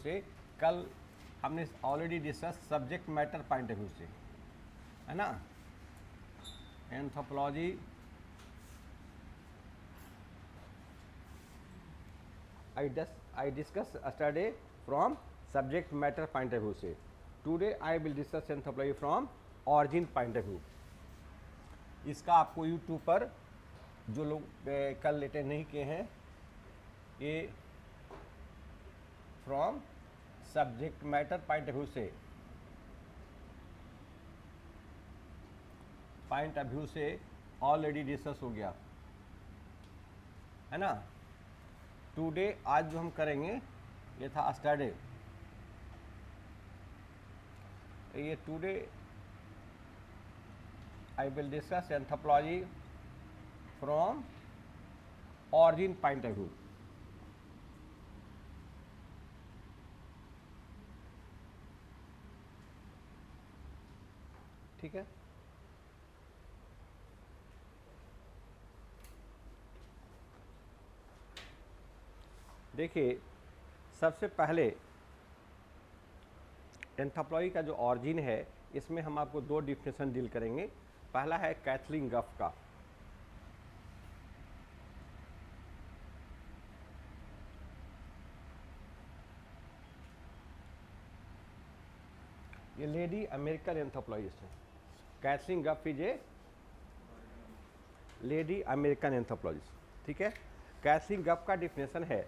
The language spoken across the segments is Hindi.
से। कल हमने already discuss subject matter point of view से, है ना। Anthropology I discuss yesterday from subject matter point of view से। Today I will discuss anthropology from origin point of view। इसका आपको YouTube पर जो लोग कल अटेंड नहीं किए हैं, ये from subject matter point of view से, पॉइंट ऑफ व्यू से ऑलरेडी डिस्कस हो गया, है ना। टुडे आज जो हम करेंगे ये था स्टडी, ये today I will discuss anthropology from origin point of view. ठीक है, देखिए सबसे पहले एंथ्रोपोलॉजी का जो ऑरिजिन है, इसमें हम आपको दो डिफिनेशन डील करेंगे। पहला है कैथलीन गफ का, ये लेडी अमेरिकन एंथ्रोपोलॉजिस्ट है। कैथलीन गफ is a lady American anthropologist, ठीक है। कैथलीन गफ का डिफिनेशन है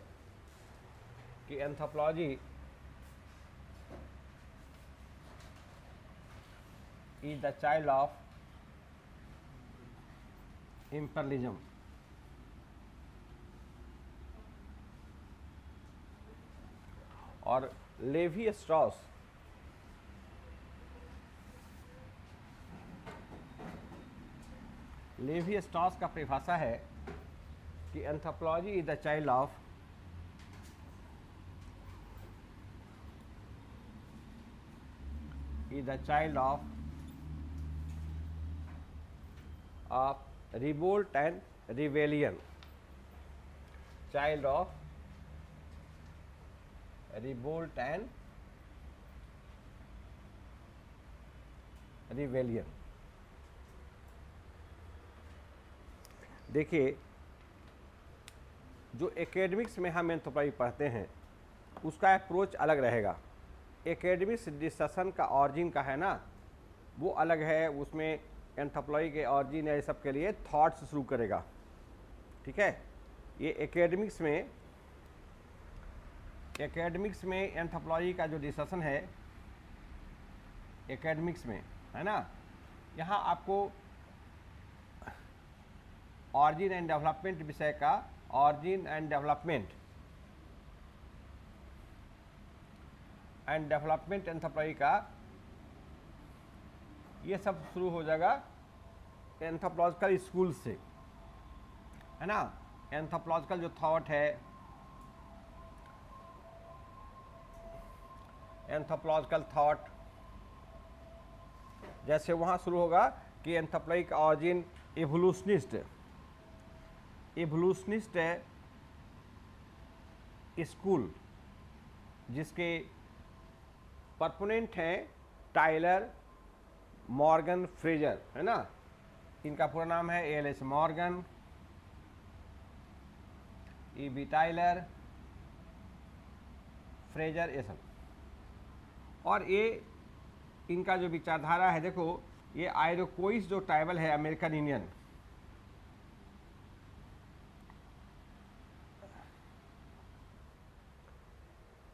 कि anthropology is the child of imperialism. और लेवी स्ट्रॉस का परिभाषा है कि anthropology is the child of revolt and rebellion, child of revolt and rebellion। देखिए जो एकेडमिक्स में हम एंथ्रोपोलॉजी पढ़ते हैं उसका अप्रोच अलग रहेगा। एकेडमिक्स डिस्कशन का ऑरिजिन का है ना, वो अलग है। उसमें एंथ्रोपोलॉजी के ऑरिजिन है सब के लिए थॉट से शुरू करेगा, ठीक है। ये एकेडमिक्स में एंथ्रोपोलॉजी का जो डिस्कशन है एकेडमिक्स में, है ना, यहाँ आपको ऑरिजिन एंड डेवलपमेंट विषय का, ऑरिजिन एंड डेवलपमेंट एंथ्रोपोलॉजी का ये सब शुरू हो जाएगा एंथ्रोपोलॉजिकल स्कूल से, है ना। एंथ्रोपोलॉजिकल जो थॉट है, एंथ्रोपोलॉजिकल थॉट जैसे वहाँ शुरू होगा कि एंथ्रोपोलॉजी का ऑरिजिन एवोल्यूशनिस्ट स्कूल जिसके परपोनेंट हैं टाइलर, मॉर्गन, फ्रेजर, है ना। इनका पूरा नाम है L H. Morgan, E B. Tylor, Frazer, ये सब। और ये इनका जो विचारधारा है, देखो ये आयरोकोइस जो ट्राइबल है अमेरिकन इंडियन,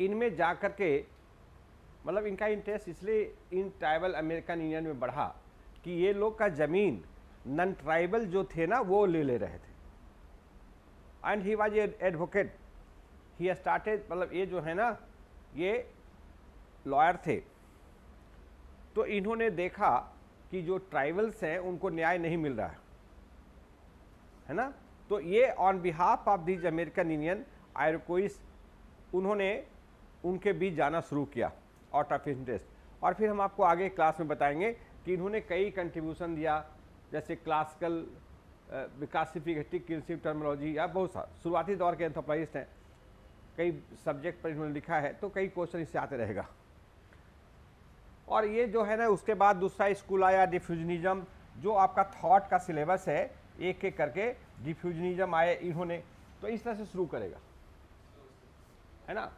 इनमें जाकर के मतलब इनका इंटरेस्ट इसलिए इन ट्राइबल अमेरिकन इंडियन में बढ़ा कि ये लोग का ज़मीन नॉन ट्राइबल जो थे ना वो ले रहे थे। And he was advocate, he started, मतलब ये जो है ना ये लॉयर थे। तो इन्होंने देखा कि जो ट्राइबल्स हैं उनको न्याय नहीं मिल रहा है ना। तो ये on behalf of this American Indian Iroquois उन्होंने उनके बीच जाना शुरू किया आउट ऑफ इंटरेस्ट। और फिर हम आपको आगे क्लास में बताएंगे कि इन्होंने कई कंट्रीब्यूशन दिया, जैसे क्लासिकल विकासिफिकेटिव किन्शिप टर्मिनोलॉजी या बहुत सारा। शुरुआती दौर के एंथ्रोपोलॉजिस्ट हैं, कई सब्जेक्ट पर इन्होंने लिखा है, तो कई क्वेश्चन इससे आते रहेगा। और ये जो है ना, उसके बाद दूसरा स्कूल आया डिफ्यूजनिज्म, जो आपका थॉट का सिलेबस है, एक एक करके डिफ्यूजनिज्म आए इन्होंने, तो इस तरह से शुरू करेगा, है ना।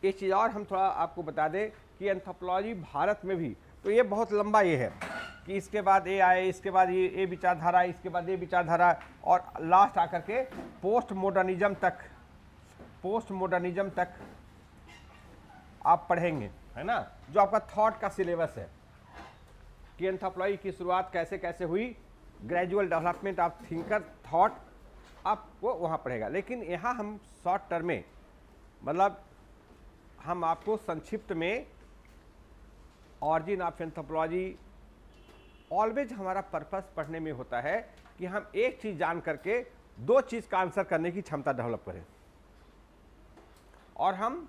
एक चीज़ और हम थोड़ा आपको बता दें कि एंथ्रोपोलॉजी भारत में भी, तो ये बहुत लंबा ये है कि इसके बाद ये आए, इसके बाद ये विचारधारा, इसके बाद ये विचारधारा, और लास्ट आकर के पोस्ट मॉडर्निज्म तक आप पढ़ेंगे, है ना, जो आपका थॉट का सिलेबस है कि एंथ्रोपोलॉजी की शुरुआत कैसे कैसे हुई, gradual development of thinker thought, आपको वहाँ पढ़ेगा। लेकिन यहाँ हम शॉर्ट टर्म में, मतलब हम आपको संक्षिप्त में ऑरिजिन ऑफ एंथ्रोपोलॉजी, ऑलवेज हमारा पर्पस पढ़ने में होता है कि हम एक चीज़ जान करके दो चीज़ का आंसर करने की क्षमता डेवलप करें। और हम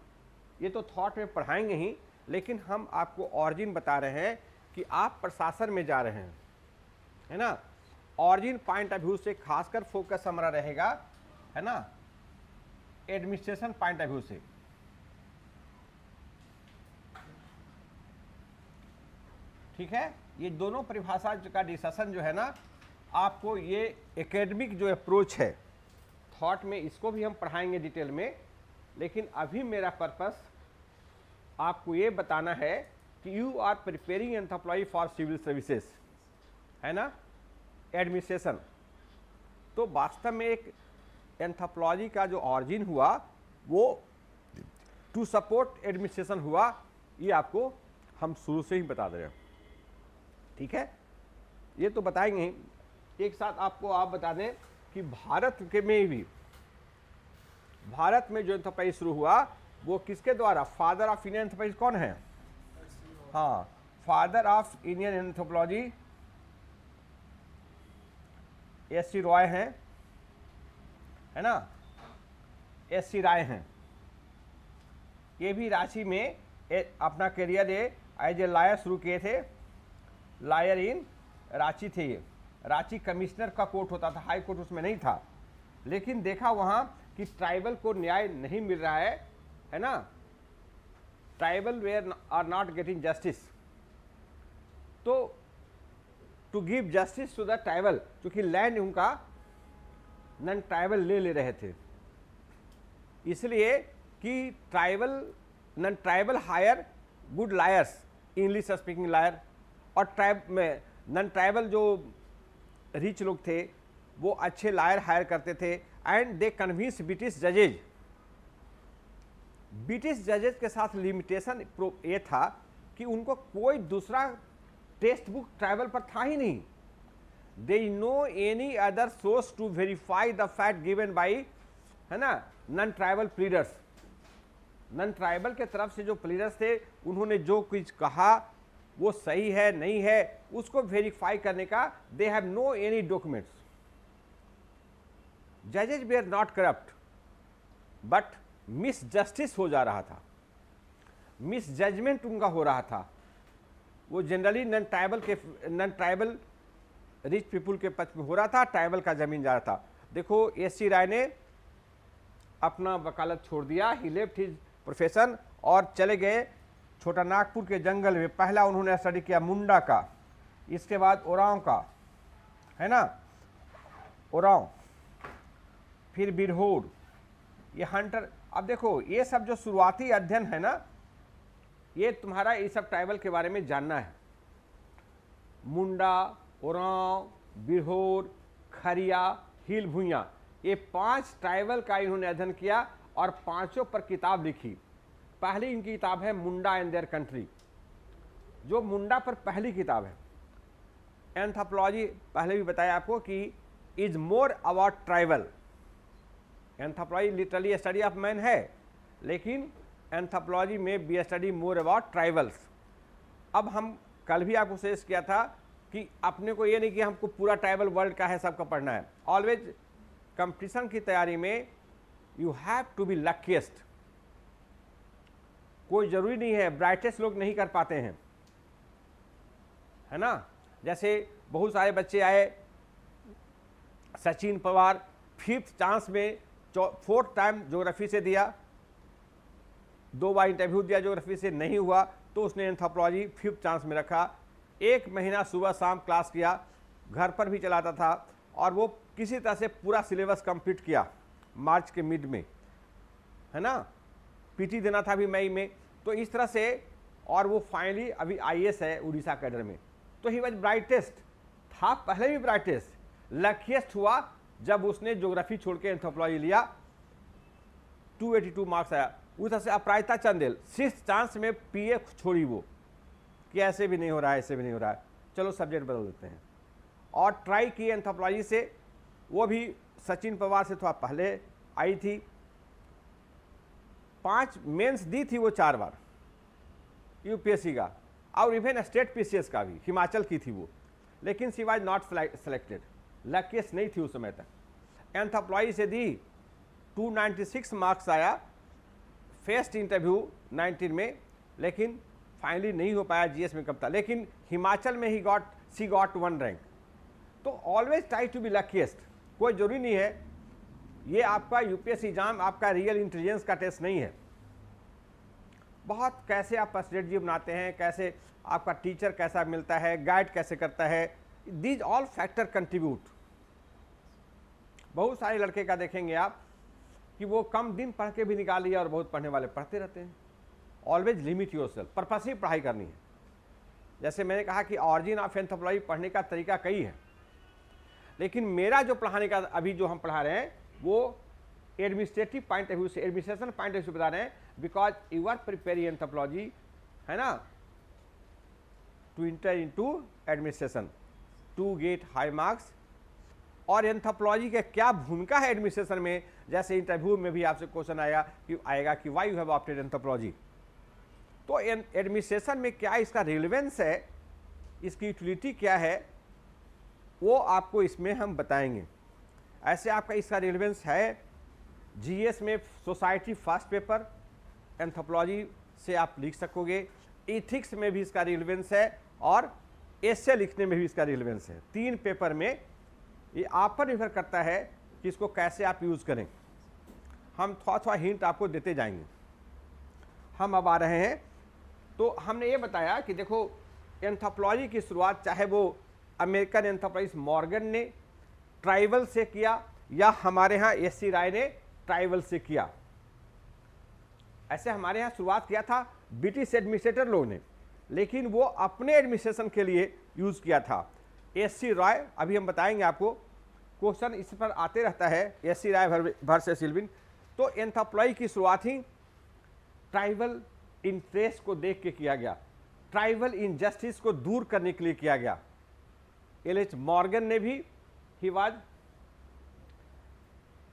ये तो थॉट में पढ़ाएंगे ही, लेकिन हम आपको ऑरिजिन बता रहे हैं कि आप प्रशासन में जा रहे हैं, है ना। ऑरिजिन पॉइंट ऑफ व्यू से खासकर फोकस हमारा रहेगा, है ना, एडमिनिस्ट्रेशन पॉइंट ऑफ व्यू से। ठीक है, ये दोनों परिभाषा का डिस्कशन जो है ना, आपको ये एकेडमिक जो अप्रोच है थॉट में, इसको भी हम पढ़ाएंगे डिटेल में। लेकिन अभी मेरा पर्पस आपको ये बताना है कि you are preparing anthropology for civil services, है ना, एडमिनिस्ट्रेशन। तो वास्तव में एक एंथ्रोपोलॉजी का जो ऑरिजिन हुआ वो टू सपोर्ट एडमिनिस्ट्रेशन हुआ, ये आपको हम शुरू से ही बता दे रहे हैं। ठीक है, ये तो बताएंगे ही। एक साथ आपको आप बता दें कि भारत के में भी, भारत में जो एंथ्रोपोलॉजी शुरू हुआ वो किसके द्वारा, फादर ऑफ इंडियन एंथ्रोपोलॉजी कौन है? हाँ, father of Indian anthropology SC. Roy हैं, है ना, एस.सी. राय हैं। ये भी रांची में अपना करियर एज ए लॉयर शुरू किए थे, लॉयर इन रांची थे। ये रांची कमिश्नर का कोर्ट होता था, हाई कोर्ट उसमें नहीं था। लेकिन देखा वहाँ कि ट्राइबल को न्याय नहीं मिल रहा है ना, tribal were are not getting justice, तो to give justice to the tribal, क्योंकि लैंड उनका नन ट्राइबल ले रहे थे, इसलिए कि tribal non tribal hire good lawyers, English speaking lawyer, और ट्राइब में नन ट्राइबल जो रिच लोग थे वो अच्छे लायर हायर करते थे। एंड दे कन्विंस ब्रिटिश जजेज। ब्रिटिश जजेज के साथ लिमिटेशन ये था कि उनको कोई दूसरा टेक्स्ट बुक ट्राइबल पर था ही नहीं। They know any other source to verify the fact given by, है ना, non tribal pleaders. Non tribal के तरफ से जो प्लीडर्स थे उन्होंने जो कुछ कहा वो सही है नहीं है उसको वेरीफाई करने का they have no any documents. जजेज were not corrupt but miss justice हो जा रहा था, मिस जजमेंट उनका हो रहा था। वो generally non tribal rich people के पक्ष में हो रहा था, ट्राइबल का जमीन जा रहा था। देखो एस.सी. राय ने अपना वकालत छोड़ दिया, ही लेफ्ट हिज प्रोफेशन और चले गए छोटा नागपुर के जंगल में। पहला उन्होंने स्टडी किया मुंडा का, इसके बाद ओरांव का, है ना, ओरांव, फिर बिरहोर, ये हंटर। अब देखो ये सब जो शुरुआती अध्ययन है ना, ये तुम्हारा ये सब ट्राइबल के बारे में जानना है। मुंडा, ओरांव, बिरहोर, खरिया, हिल भुइयां, ये 5 ट्राइबल का इन्होंने अध्ययन किया और 5 पर किताब लिखी। पहली इनकी किताब है मुंडा एंड देयर कंट्री, जो मुंडा पर पहली किताब है। एंथ्रोपोलॉजी पहले भी बताया आपको कि is more about tribal. Anthropology literally study of man है, लेकिन एंथ्रोपोलॉजी में we study more about tribals. अब हम कल भी आपको सजेस्ट किया था कि अपने को ये नहीं कि हमको पूरा ट्राइबल वर्ल्ड का है सबका पढ़ना है। ऑलवेज कंपटीशन की तैयारी में you have to be luckiest. कोई जरूरी नहीं है, ब्राइटेस्ट लोग नहीं कर पाते हैं, है ना। जैसे बहुत सारे बच्चे आए, सचिन पवार 5th चांस में 4th टाइम ज्योग्राफी से दिया, 2 बार इंटरव्यू दिया, ज्योग्राफी से नहीं हुआ तो उसने एंथ्रोपोलॉजी 5th चांस में रखा। 1 महीना सुबह शाम क्लास किया, घर पर भी चलाता था और वो किसी तरह से पूरा सिलेबस कंप्लीट किया मार्च के मिड में, है ना। पीटी देना था अभी मई में, तो इस तरह से, और वो फाइनली अभी आईएएस है उड़ीसा कैडर में। तो ही वाज ब्राइटेस्ट, था पहले भी ब्राइटेस्ट, लकीएस्ट हुआ जब उसने ज्योग्राफी छोड़ के एंथ्रोपोलॉजी लिया, 282 मार्क्स आया। उधर से अपराजिता चंदेल 6th चांस में पीए छोड़ी वो, कि ऐसे भी नहीं हो रहा है, ऐसे भी नहीं हो रहा है, चलो सब्जेक्ट बदल देते हैं, और ट्राई की एंथ्रोपोलॉजी से। वो भी सचिन पवार से थोड़ा पहले आई थी, 5 मेंस दी थी वो 4 बार यूपीएससी का, और इवन स्टेट पीसीएस का भी, हिमाचल की थी वो, लेकिन she was not selected, luckiest नहीं थी उस समय तक। एंथ्रोपोलॉजी से दी, 296 मार्क्स आया, फर्स्ट इंटरव्यू 19 में, लेकिन फाइनली नहीं हो पाया, जीएस में कम था, लेकिन हिमाचल में शी गॉट 1 रैंक। तो always try to be luckiest, कोई जरूरी नहीं है ये आपका यूपीएससी एग्जाम आपका रियल इंटेलिजेंस का टेस्ट नहीं है। बहुत कैसे आप स्ट्रेटजी बनाते हैं, कैसे आपका टीचर कैसा मिलता है, गाइड कैसे करता है, दीज ऑल फैक्टर कंट्रीब्यूट। बहुत सारे लड़के का देखेंगे आप कि वो कम दिन पढ़ के भी निकाल लिया, और बहुत पढ़ने वाले पढ़ते रहते हैं। ऑलवेज लिमिट योरसेल्फ, पर्पस ही पढ़ाई करनी है। जैसे मैंने कहा कि ऑरिजिन ऑफ एंथ्रोपोलॉजी पढ़ने का तरीका कई है, लेकिन मेरा जो पढ़ाने का अभी जो हम पढ़ा रहे हैं वो एडमिनिस्ट्रेटिव पॉइंट ऑफ व्यू से, एडमिनिस्ट्रेशन पॉइंट ऑफ व्यू से बता रहे हैं, because you are preparing anthropology, है ना, to enter into administration to get high marks. और एंथ्रोपोलॉजी के क्या भूमिका है एडमिनिस्ट्रेशन में, जैसे इंटरव्यू में भी आपसे क्वेश्चन आएगा कि why you have opted anthropology. तो एडमिनिस्ट्रेशन में क्या इसका रिलेवेंस है, इसकी यूटिलिटी क्या है, वो आपको इसमें हम बताएंगे। ऐसे आपका इसका रिलेवेंस है, जीएस में सोसाइटी फर्स्ट पेपर एंथ्रोपोलॉजी से आप लिख सकोगे, इथिक्स में भी इसका रिलेवेंस है, और एसे लिखने में भी इसका रिलेवेंस है। 3 पेपर में ये आप पर निर्भर करता है कि इसको कैसे आप यूज़ करें। हम थोड़ा थोड़ा हिंट आपको देते जाएंगे। हम अब आ रहे हैं, तो हमने ये बताया कि देखो एंथ्रोपोलॉजी की शुरुआत चाहे वो अमेरिकन एंथ्रोपोलॉजिस्ट मॉर्गन ने ट्राइबल से किया, या हमारे यहाँ एससी राय ने ट्राइबल से किया। ऐसे हमारे यहाँ शुरुआत किया था ब्रिटिश एडमिनिस्ट्रेटर लोग ने, लेकिन वो अपने एडमिनिस्ट्रेशन के लिए यूज़ किया था। एससी राय, अभी हम बताएंगे आपको, क्वेश्चन इस पर आते रहता है, एससी राय वर्सेस इल्विन। तो एंथ्रोपोलॉजी की शुरुआत ही ट्राइबल इंटरेस्ट को देख के किया गया, ट्राइबल इनजस्टिस को दूर करने के लिए किया गया। एल.एच. मॉर्गन ने भी, ही वाज,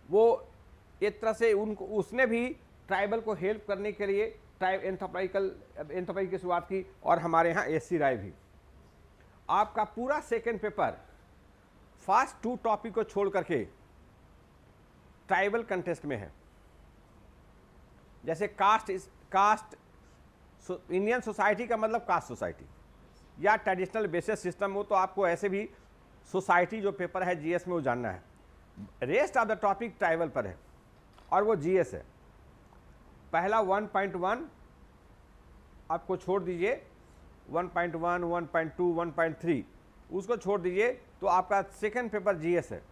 वो एक तरह से उसने भी ट्राइबल को हेल्प करने के लिए एंथ्रोपोलॉजी की शुरुआत की, और हमारे यहाँ एससी राय भी। आपका पूरा सेकंड पेपर फर्स्ट 2 टॉपिक को छोड़ करके ट्राइबल कंटेस्ट में है। जैसे कास्ट इंडियन सोसाइटी का मतलब कास्ट सोसाइटी, या ट्रेडिशनल बेसिस सिस्टम हो, तो आपको ऐसे भी सोसाइटी जो पेपर है जीएस में वो जानना है। Rest of the topic tribal पर है, और वो जीएस है। पहला 1.1 आपको छोड़ दीजिए, 1.1, 1.2, 1.3 उसको छोड़ दीजिए, तो आपका सेकंड पेपर जीएस है।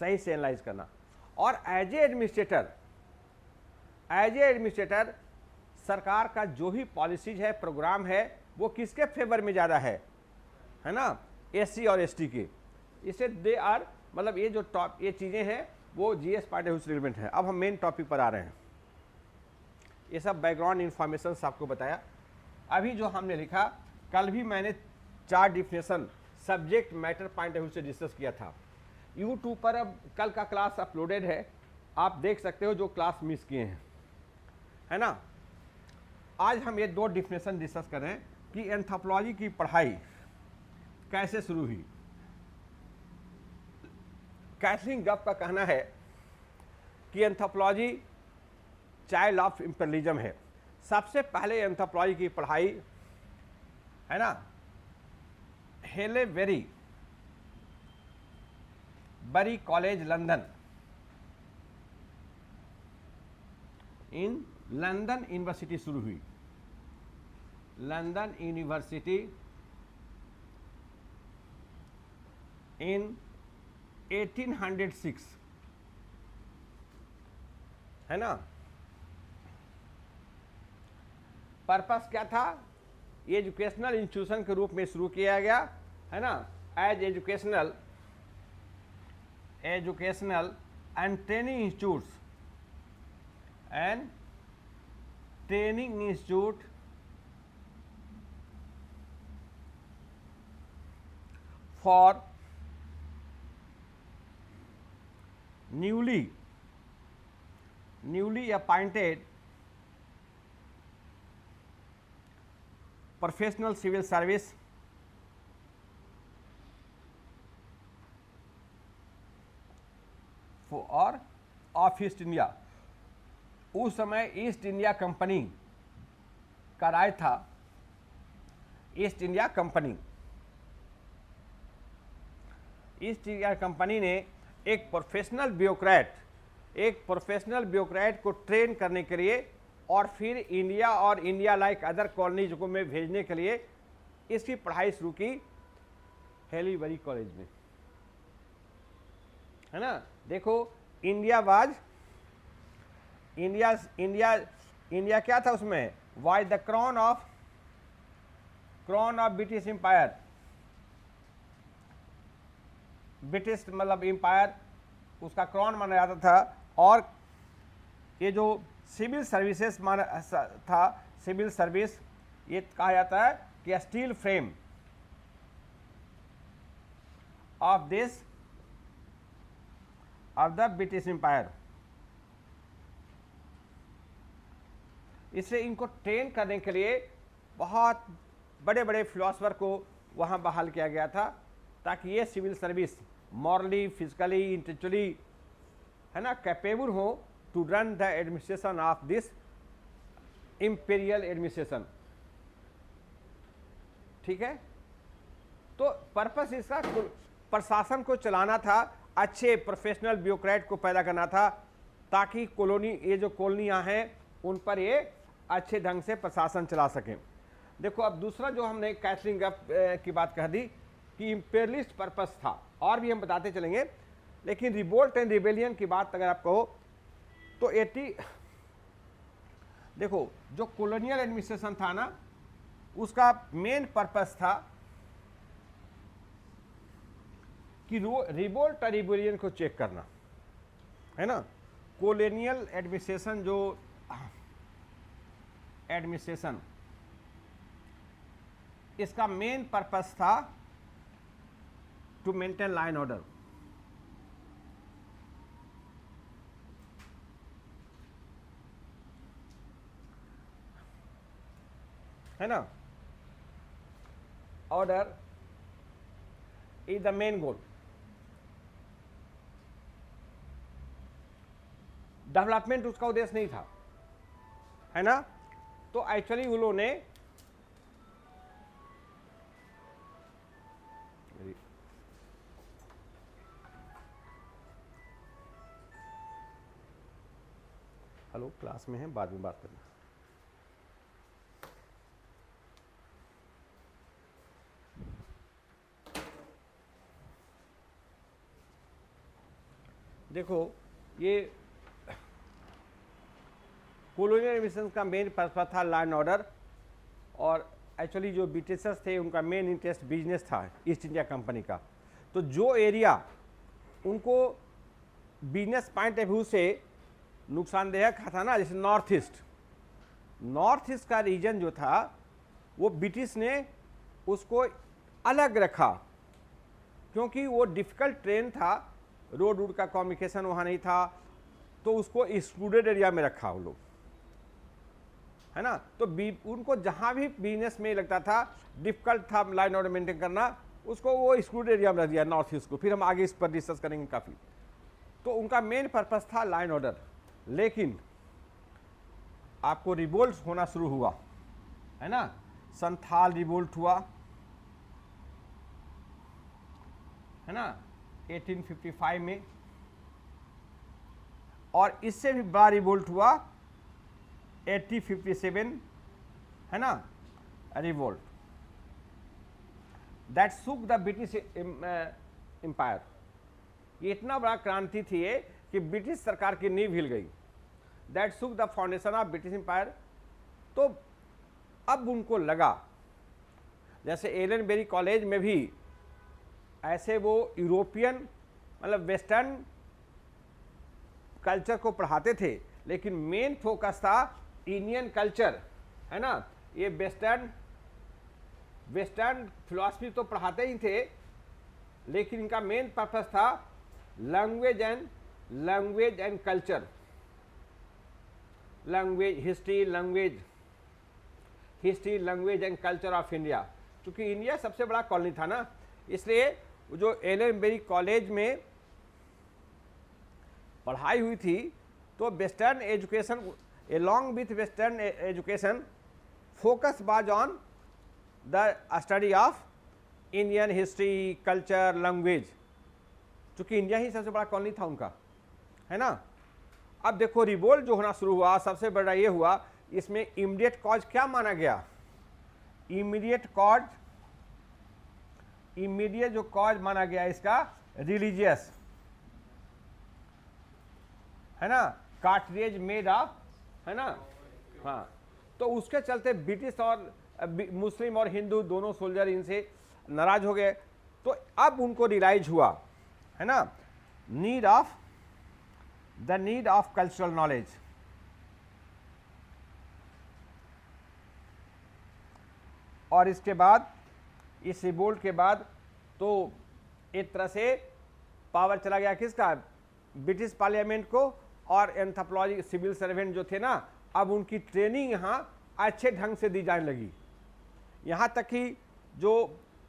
सही से एनालाइज करना। और एज ए एडमिनिस्ट्रेटर सरकार का जो भी पॉलिसीज है, प्रोग्राम है, वो किसके फेवर में ज़्यादा है ना, एससी और एसटी के। इसे दे आर, मतलब ये जो ये चीज़ें हैं वो जीएस पार्ट ऑफ रिलेवेंट है। अब हम मेन टॉपिक पर आ रहे हैं। ये सब बैकग्राउंड इन्फॉर्मेशन आपको बताया। अभी जो हमने लिखा, कल भी मैंने 4 definition subject matter point of view से डिस्कस किया था। यूट्यूब पर अब कल का क्लास अपलोडेड है, आप देख सकते हो जो क्लास मिस किए हैं, है ना। आज हम ये 2 डिफिनेशन डिस्कस कर रहे हैं कि एंथ्रोपोलॉजी की पढ़ाई कैसे शुरू हुई। कैथलीन गफ का कहना है कि एंथ्रोपोलॉजी चाइल्ड ऑफ इंपीरियलिज्म है। सबसे पहले एंथ्रोपोलॉजी की पढ़ाई, है ना, हेले बरी कॉलेज लंदन इन लंदन यूनिवर्सिटी शुरू हुई, लंदन यूनिवर्सिटी इन 1806, है ना। पर्पस क्या था? एजुकेशनल इंस्टीट्यूशन के रूप में शुरू किया गया, है ना, as educational and training institutes and training institute for newly appointed professional civil service और ऑफ ईस्ट इंडिया। उस समय ईस्ट इंडिया कंपनी का राज था। ईस्ट इंडिया कंपनी ने एक प्रोफेशनल ब्यूरोक्रेट को ट्रेन करने के लिए और फिर इंडिया और इंडिया लाइक अदर कॉलोनीज को में भेजने के लिए इसकी पढ़ाई शुरू की हेलीबरी कॉलेज में, है ना। देखो, इंडिया क्या था उसमें? Why the crown of British empire. British मतलब एम्पायर, उसका क्राउन माना जाता था। और ये जो सिविल सर्विसेज माना था, सिविल सर्विस, ये कहा जाता है कि steel frame of the British empire. इसलिए इनको ट्रेन करने के लिए बहुत बड़े बड़े फिलोसफर को वहां बहाल किया गया था, ताकि ये civil service morally, physically, intellectually, है ना, कैपेबल हो to run the administration of this imperial administration. ठीक है, तो पर्पस इसका प्रशासन को चलाना था, अच्छे प्रोफेशनल ब्यूरोक्रेट को पैदा करना था, ताकि ये जो कॉलोनियां हैं उन पर ये अच्छे ढंग से प्रशासन चला सकें। देखो, अब दूसरा जो हमने कैटलिंग अप की बात कह दी कि इंपीरियलिस्ट पर्पस था, और भी हम बताते चलेंगे, लेकिन रिवोल्ट एंड रिबेलियन की बात अगर आप कहो तो देखो, जो कॉलोनियल एडमिनिस्ट्रेशन था ना, उसका मेन पर्पस था कि रिवोल्ट और रिबेलियन को चेक करना, है ना। कॉलोनियल एडमिनिस्ट्रेशन इसका मेन पर्पस था to maintain law and order, है ना। Order is the main goal. Development उसका उद्देश्य नहीं था, है ना। तो एक्चुअली उन्होंने हेलो, क्लास में है, बाद में बात करना। देखो, ये कॉलोनियल एडमिनिस्ट्रेशन का मेन पर्पस था लॉ एंड ऑर्डर, और एक्चुअली जो ब्रिटिशर्स थे उनका मेन इंटरेस्ट बिजनेस था ईस्ट इंडिया कंपनी का। तो जो एरिया उनको बिजनेस पॉइंट ऑफ व्यू से नुकसानदेह था ना, जैसे नॉर्थ ईस्ट का रीजन जो था वो ब्रिटिश ने उसको अलग रखा, क्योंकि वो डिफिकल्ट ट्रेन था, रोड का कम्युनिकेशन वहाँ नहीं था, तो उसको एक्सक्लूडेड एरिया में रखा वो लोग, है ना। तो उनको जहाँ भी बिजनेस में लगता था डिफिकल्ट था लाइन ऑर्डर मेंटेन करना, उसको वो एक्सक्लूडेड एरिया में रख दिया नॉर्थ ईस्ट को। फिर हम आगे इस पर डिस्कस करेंगे काफ़ी। तो उनका मेन पर्पस था लॉ एंड ऑर्डर। लेकिन आपको रिवोल्ट होना शुरू हुआ, है ना। संथाल रिवोल्ट हुआ, है ना, 1855 में, और इससे भी बड़ा रिवोल्ट हुआ 1857 है ना, revolt that shook the British empire. ये इतना बड़ा क्रांति थी ये कि ब्रिटिश सरकार की नींव हिल गई। That shook the foundation of British empire. तो अब उनको लगा, जैसे एलनबेरी कॉलेज में भी ऐसे वो यूरोपियन मतलब वेस्टर्न कल्चर को पढ़ाते थे, लेकिन मेन फोकस था इंडियन कल्चर, है ना। ये वेस्टर्न फिलॉसफी तो पढ़ाते ही थे, लेकिन इनका मेन पर्पस था language and culture, history language and culture of India. क्योंकि इंडिया सबसे बड़ा कॉलोनी था ना, इसलिए जो एलनबेरी कॉलेज में पढ़ाई हुई थी, तो western education along with western education focus was on the study of Indian history, culture, language। चूंकि इंडिया ही सबसे बड़ा कॉलोनी था उनका, है ना। अब देखो रिवोल्ट जो होना शुरू हुआ, सबसे बड़ा ये हुआ, इसमें इमीडिएट कॉज क्या माना गया? इमीडिएट जो कॉज माना गया इसका रिलीजियस, है ना, कार्टरेज मेड ऑफ, है ना। हाँ, तो उसके चलते ब्रिटिश और मुस्लिम और हिंदू दोनों सोल्जर इनसे नाराज हो गए। तो अब उनको रियलाइज हुआ, है ना, नीड ऑफ कल्चरल नॉलेज। और इसके बाद, इस रिवोल्ट के बाद, तो एक तरह से पावर चला गया किसका? ब्रिटिश पार्लियामेंट को। और एंथ्रोपोलॉजी सिविल सर्वेंट जो थे ना, अब उनकी ट्रेनिंग यहाँ अच्छे ढंग से दी जाने लगी। यहाँ तक कि जो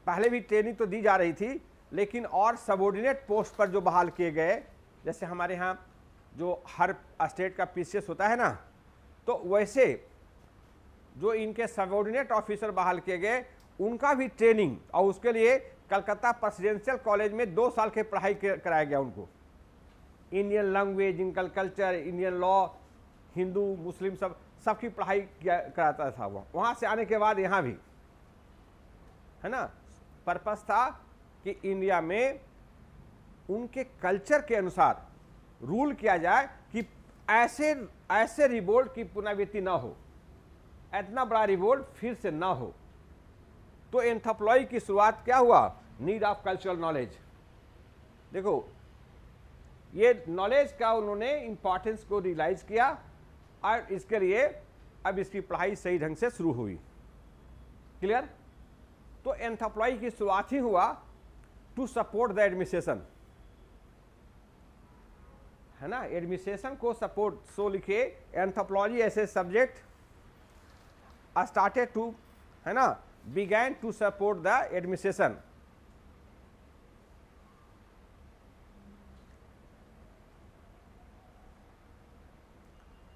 पहले भी ट्रेनिंग तो दी जा रही थी, लेकिन और सबऑर्डिनेट पोस्ट पर जो बहाल किए गए, जैसे हमारे यहाँ जो हर स्टेट का पीसीएस होता है ना, तो वैसे जो इनके सबऑर्डिनेट ऑफिसर बहाल किए गए, उनका भी ट्रेनिंग, और उसके लिए कलकत्ता प्रेसिडेंशियल कॉलेज में 2 साल की पढ़ाई कराया गया उनको। Indian language, Indian culture, Indian law, Hindu Muslim सबकी पढ़ाई कराता था वो। वहाँ से आने के बाद यहाँ भी, है ना, पर्पस था कि इंडिया में उनके कल्चर के अनुसार रूल किया जाए कि ऐसे रिवोल्ट की पुनरावृत्ति ना हो, इतना बड़ा रिवोल्ट फिर से ना हो। तो एंथ्रोपोलॉजी की शुरुआत क्या हुआ? Need of cultural knowledge. देखो, ये नॉलेज का उन्होंने इंपॉर्टेंस को रियलाइज किया, और इसके लिए अब इसकी पढ़ाई सही ढंग से शुरू हुई। क्लियर? तो एंथ्रोपोलॉजी की शुरुआत ही हुआ टू सपोर्ट द एडमिनिस्ट्रेशन, है ना, एडमिनिस्ट्रेशन को सपोर्ट। सो लिखे, एंथ्रोपोलॉजी ऐसे सब्जेक्ट स्टार्टेड टू, है ना, began to support the administration.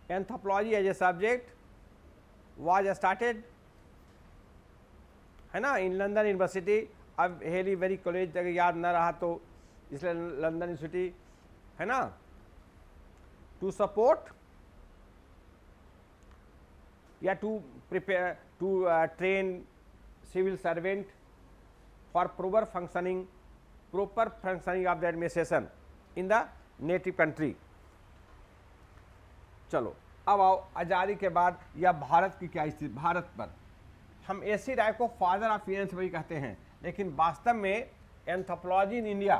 Anthropology as a subject was started, है ना, इन लंदन यूनिवर्सिटी। अब हेली वेरी कॉलेज अगर याद ना रहा तो इसलिए लंदन यूनिवर्सिटी, है ना, टू सपोर्ट या to prepare to train civil servant for proper functioning of the administration in the native country. चलो अब आओ आज़ादी के बाद या भारत की क्या स्थिति। भारत पर हम एसी राय को फादर ऑफ इंडियन एंथ्रोपोलॉजी कहते हैं, लेकिन वास्तव में एंथ्रोपोलॉजी इन इंडिया,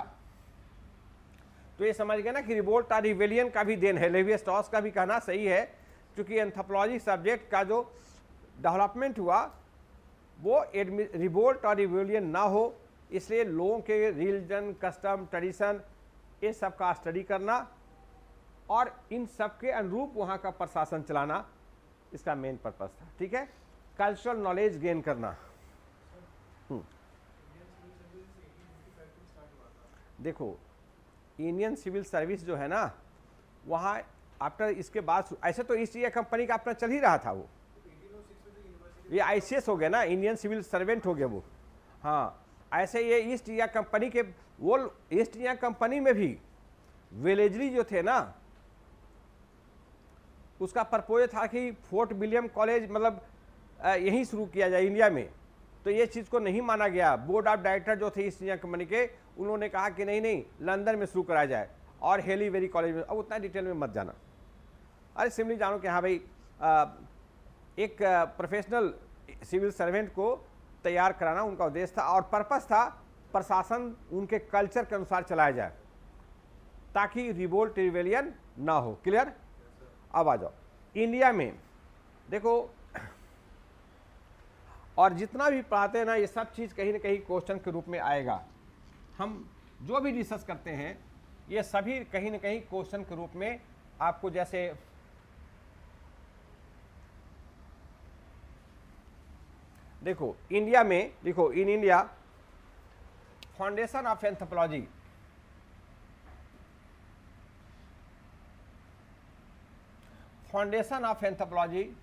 तो ये समझ गए ना कि रिवोल्ट और रिवेलियन का भी देन है। लेवी स्ट्रॉस का भी कहना सही है, क्योंकि एंथ्रोपोलॉजी सब्जेक्ट का जो डेवलपमेंट हुआ वो रिवोल्ट और रिवेलियन ना हो, इसलिए लोगों के रिलीजन, कस्टम, ट्रेडिशन, ये सब का स्टडी करना और इन सब के अनुरूप वहाँ का प्रशासन चलाना, इसका मेन पर्पस था। ठीक है, कल्चरल नॉलेज गेन करना। देखो, इंडियन सिविल सर्विस जो है ना, वहाँ आफ्टर इसके बाद ऐसे तो ईस्ट इंडिया कंपनी का अपना चल ही रहा था, वो ये आईसीएस हो गया ना, इंडियन सिविल सर्वेंट हो गया वो। हाँ, ऐसे ये ईस्ट इंडिया कंपनी के, वो ईस्ट इंडिया कंपनी में भी विलेजरी जो थे ना, उसका पर्पोज था कि फोर्ट विलियम कॉलेज मतलब यहीं शुरू किया जाए इंडिया में, तो ये चीज़ को नहीं माना गया। बोर्ड ऑफ डायरेक्टर जो थे ईस्ट इंडिया कंपनी के, उन्होंने कहा कि नहीं नहीं, लंदन में शुरू कराया जाए और हेलीवेरी कॉलेज में। अब उतना डिटेल में मत जाना, अरे सिंपली जानो कि हाँ भाई एक प्रोफेशनल सिविल सर्वेंट को तैयार कराना उनका उद्देश्य था, और पर्पस था प्रशासन उनके कल्चर के अनुसार चलाया जाए ताकि रिवोल्ट रिवेलियन ना हो। क्लियर? अब आ जाओ इंडिया में, देखो और जितना भी पढ़ाते हैं ना, ये सब चीज़ कहीं ना कहीं क्वेश्चन के रूप में आएगा। हम जो भी डिस्कस करते हैं ये सभी कहीं ना कहीं क्वेश्चन के रूप में आपको, जैसे देखो इंडिया में, देखो in India foundation of anthropology, foundation of anthropology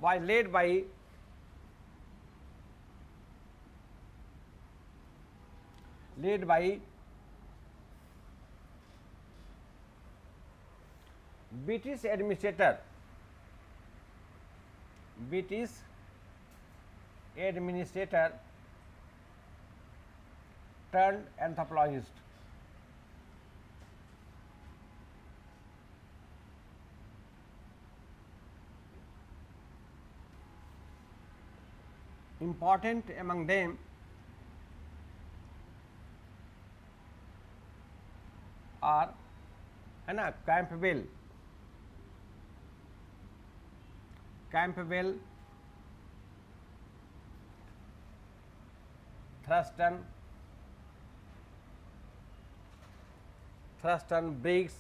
was led by British administrator turned anthropologist. Important among them are, है ना, Campbell, Thurston, Briggs,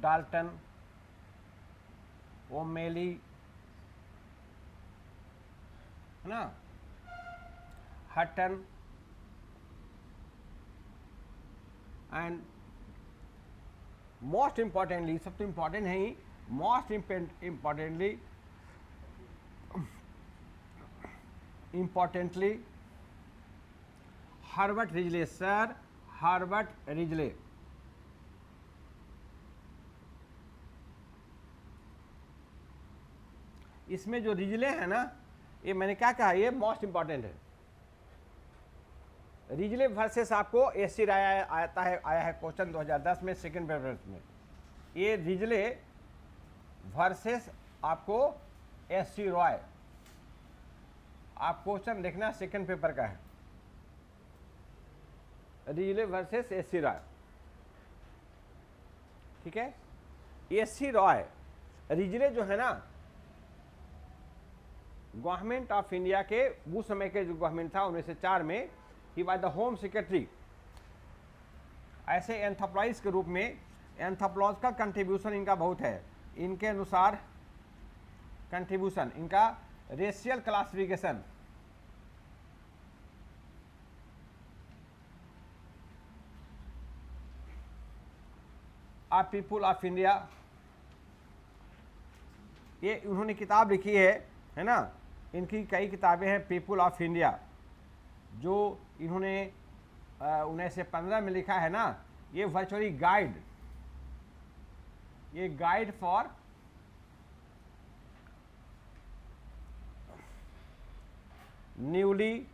Dalton, O'Malley, है ना, Hutton एंड मोस्ट इम्पॉर्टेंटली, सबसे इम्पॉर्टेंट है ही, most importantly Herbert Risley, Sir Herbert Risley. इसमें जो रिजले है ना, ये मैंने क्या कहा, ये मोस्ट इंपॉर्टेंट है। रिजले वर्सेस आपको एससी राय आया है क्वेश्चन 2010 में सेकंड पेपर में। ये रिजले वर्सेस आपको एससी रॉय, आप क्वेश्चन देखना सेकंड पेपर का है, रिजले वर्सेस एससी रॉय। ठीक है, एससी रॉय, रिजले जो है ना, गवर्नमेंट ऑफ इंडिया के उस समय के जो गवर्नमेंट था 1904 में, he was the home secretary. ऐसे एंथ्रोपोलॉजिस्ट के रूप में, एंथ्रोपोलॉजिकल कंट्रीब्यूशन इनका बहुत है। इनके अनुसार कंट्रीब्यूशन इनका racial classification, of people of India, ये उन्होंने किताब लिखी है ना, इनकी कई किताबें हैं पीपुल ऑफ इंडिया, जो इन्होंने 1915 में लिखा है ना। ये वर्चुअली गाइड, ये guide for newly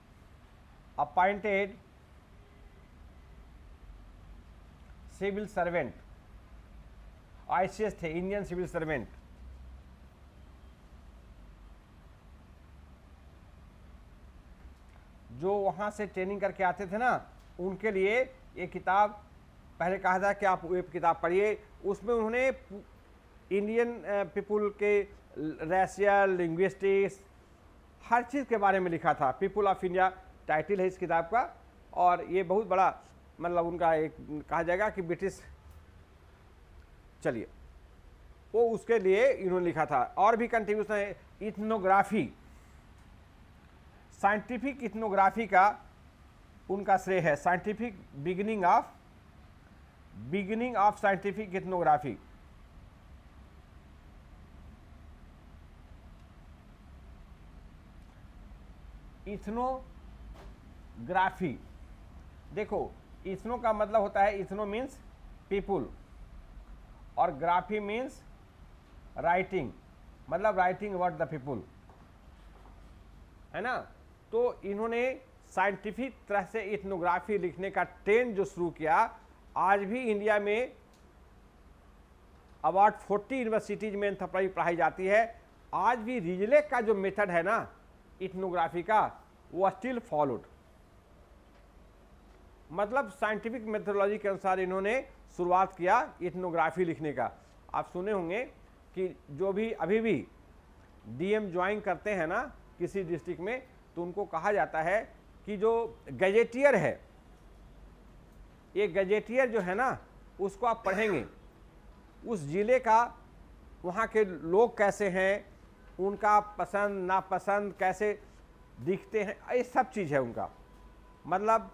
appointed civil servant, ICS थे, इंडियन सिविल सर्वेंट। जो वहाँ से ट्रेनिंग करके आते थे ना, उनके लिए ये किताब, पहले कहा था कि आप ये किताब पढ़िए। उसमें उन्होंने इंडियन पीपुल के रेशियल, लिंग्विस्टिक्स, हर चीज़ के बारे में लिखा था। पीपुल ऑफ इंडिया टाइटल है इस किताब का, और ये बहुत बड़ा मतलब उनका एक कहा जाएगा कि ब्रिटिश, चलिए वो उसके लिए इन्होंने लिखा था। और भी कंट्रीब्यूशन है, इथनोग्राफी, साइंटिफिक इथनोग्राफी का उनका श्रेय है। Scientific beginning of scientific ethnography, ethnography. देखो, इथनो का मतलब होता है, इथनो मीन्स पीपुल और ग्राफी मीन्स राइटिंग, मतलब राइटिंग अबाउट द पीपुल, है ना। तो इन्होंने साइंटिफिक तरह से इथनोग्राफी लिखने का ट्रेंड जो शुरू किया, आज भी इंडिया में अबाउट 40 यूनिवर्सिटीज में एंथ्रोपोलॉजी पढ़ाई जाती है। आज भी रिजले का जो मेथड है ना इथनोग्राफी का, वो स्टिल फॉलोड, मतलब साइंटिफिक मेथोडोलॉजी के अनुसार इन्होंने शुरुआत किया इथनोग्राफी लिखने का। आप सुने होंगे कि जो भी अभी भी डीएम ज्वाइन करते हैं ना किसी डिस्ट्रिक्ट में, तो उनको कहा जाता है कि जो गजेटियर है, ये गजेटियर जो है ना, उसको आप पढ़ेंगे, उस जिले का वहाँ के लोग कैसे हैं, उनका पसंद नापसंद कैसे दिखते हैं, ये सब चीज़ है उनका, मतलब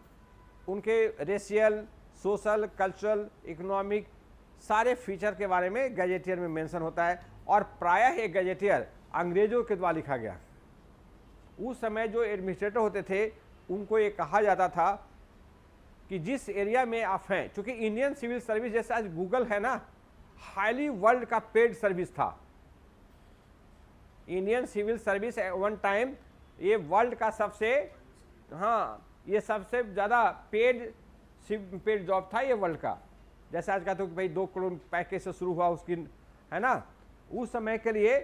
उनके रेशियल, सोशल, कल्चरल, इकोनॉमिक सारे फीचर के बारे में गजेटियर में मेंशन होता है। और प्रायः ये गजेटियर अंग्रेजों के द्वारा लिखा गया। उस समय जो एडमिनिस्ट्रेटर होते थे, उनको ये कहा जाता था कि जिस एरिया में आप हैं, चूंकि इंडियन सिविल सर्विस जैसे आज गूगल है ना, हाईली वर्ल्ड का पेड सर्विस था। Indian civil service one time ये वर्ल्ड का सबसे, हाँ, ये सबसे ज़्यादा पेड जॉब था ये वर्ल्ड का। जैसे आज का तो भाई 2 करोड़ पैकेज से शुरू हुआ उसकी, है ना। उस समय के लिए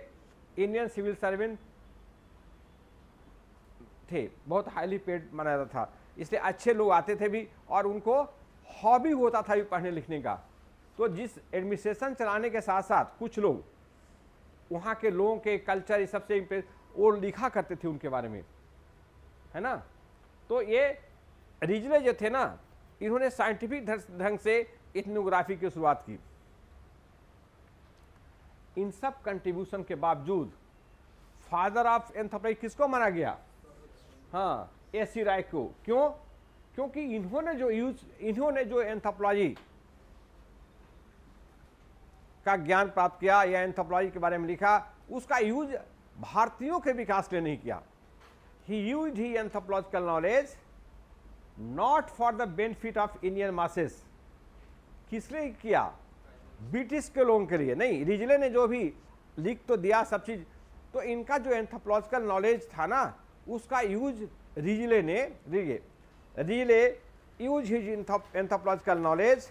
इंडियन सिविल सर्वेंट थे, बहुत हाईली पेड माना जाता था, इसलिए अच्छे लोग आते थे भी और उनको हॉबी होता था भी पढ़ने लिखने का। तो जिस एडमिनिस्ट्रेशन चलाने के साथ साथ कुछ लोग वहाँ के लोगों के कल्चर ये सबसे इम्प्रेस, वो लिखा करते थे उनके बारे में, है ना। तो ये रिजले जो थे ना, इन्होंने साइंटिफिक ढंग से इथनोग्राफी की शुरुआत की। इन सब कंट्रीब्यूशन के बावजूद फादर ऑफ एंथ्रोपोलॉजी किसको माना गया? हाँ, एसी राय को। क्यों? क्योंकि इन्होंने जो एंथ्रोपोलॉजी का ज्ञान प्राप्त किया या एंथ्रोपोलॉजी के बारे में लिखा, उसका यूज भारतीयों के विकास के लिए नहीं किया। ही used he anthropological knowledge not for the benefit of Indian masses. किस लिए किया? ब्रिटिश के लोगों के लिए नहीं। रिजले ने जो भी लिख तो दिया सब चीज, तो इनका जो एंथ्रोपोलॉजिकल नॉलेज था ना, उसका use Risley use his anthropological knowledge.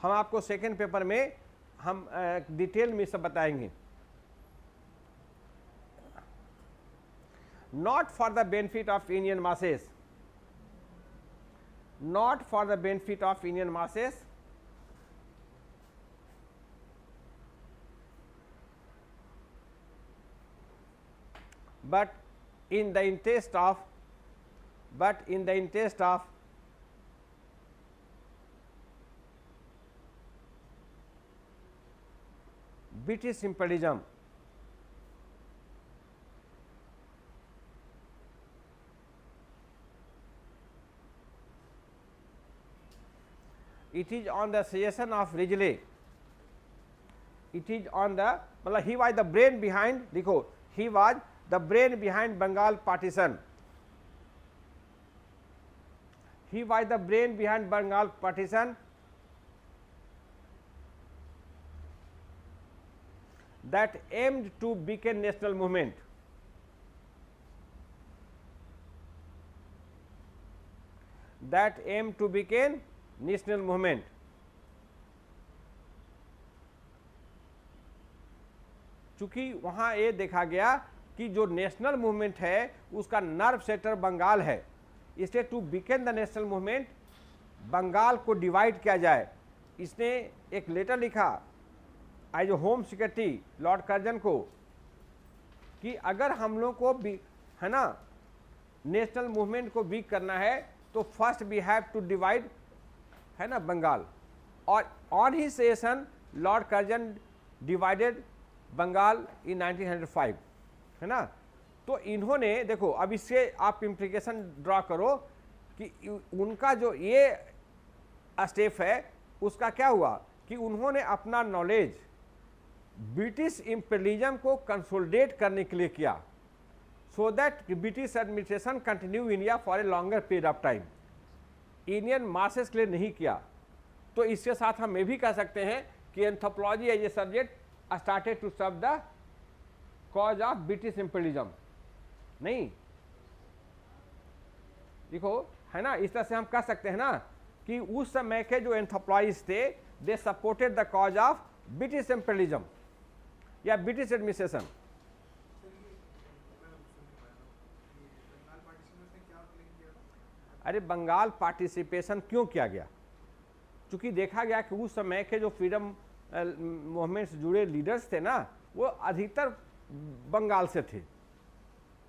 हम आपको सेकेंड पेपर में हम डिटेल में सब बताएंगे। Not for the benefit of Indian masses, not for the benefit of Indian masses, but in the interest of British imperialism. It is on the suggestion of Ridgely. It is on the, मतलब he was the brain behind, देखो, he was the brain behind Bengal partition. He was the brain behind Bengal partition that aimed to weaken national movement. That aimed to weaken national movement. चूंकि वहां ये देखा गया कि जो नेशनल मूवमेंट है उसका नर्व सेंटर बंगाल है, इसलिए to weaken the national movement, Bengal को डिवाइड किया जाए। इसने एक लेटर लिखा as home secretary Lord Curzon को कि अगर हम लोग को है ना नेशनल मूवमेंट को वीक करना है तो first we have to divide, है ना, बंगाल। और on he session Lord Curzon divided Bengal in 1905, है ना। तो इन्होंने देखो, अब इससे आप इम्प्लीकेशन ड्रॉ करो कि उनका जो ये स्टेप है उसका क्या हुआ कि उन्होंने अपना नॉलेज ब्रिटिश इंपीरियलिज्म को कंसोलिडेट करने के लिए किया, so that British administration continue India for a longer period of time. Indian masses के लिए नहीं किया। तो इसके साथ हम ये भी कह सकते हैं कि anthropology as a subject started to serve the cause of British imperialism. नहीं, देखो है ना, इस तरह से हम कह सकते हैं ना कि उस समय के जो एंथ्रोपोलॉजिस्ट थे they supported the cause of British imperialism या ब्रिटिश एडमिनिस्ट्रेशन। अरे बंगाल पार्टिसिपेशन क्यों किया गया? क्योंकि देखा गया कि उस समय के जो फ्रीडम मूवमेंट से जुड़े लीडर्स थे ना, वो अधिकतर बंगाल से थे,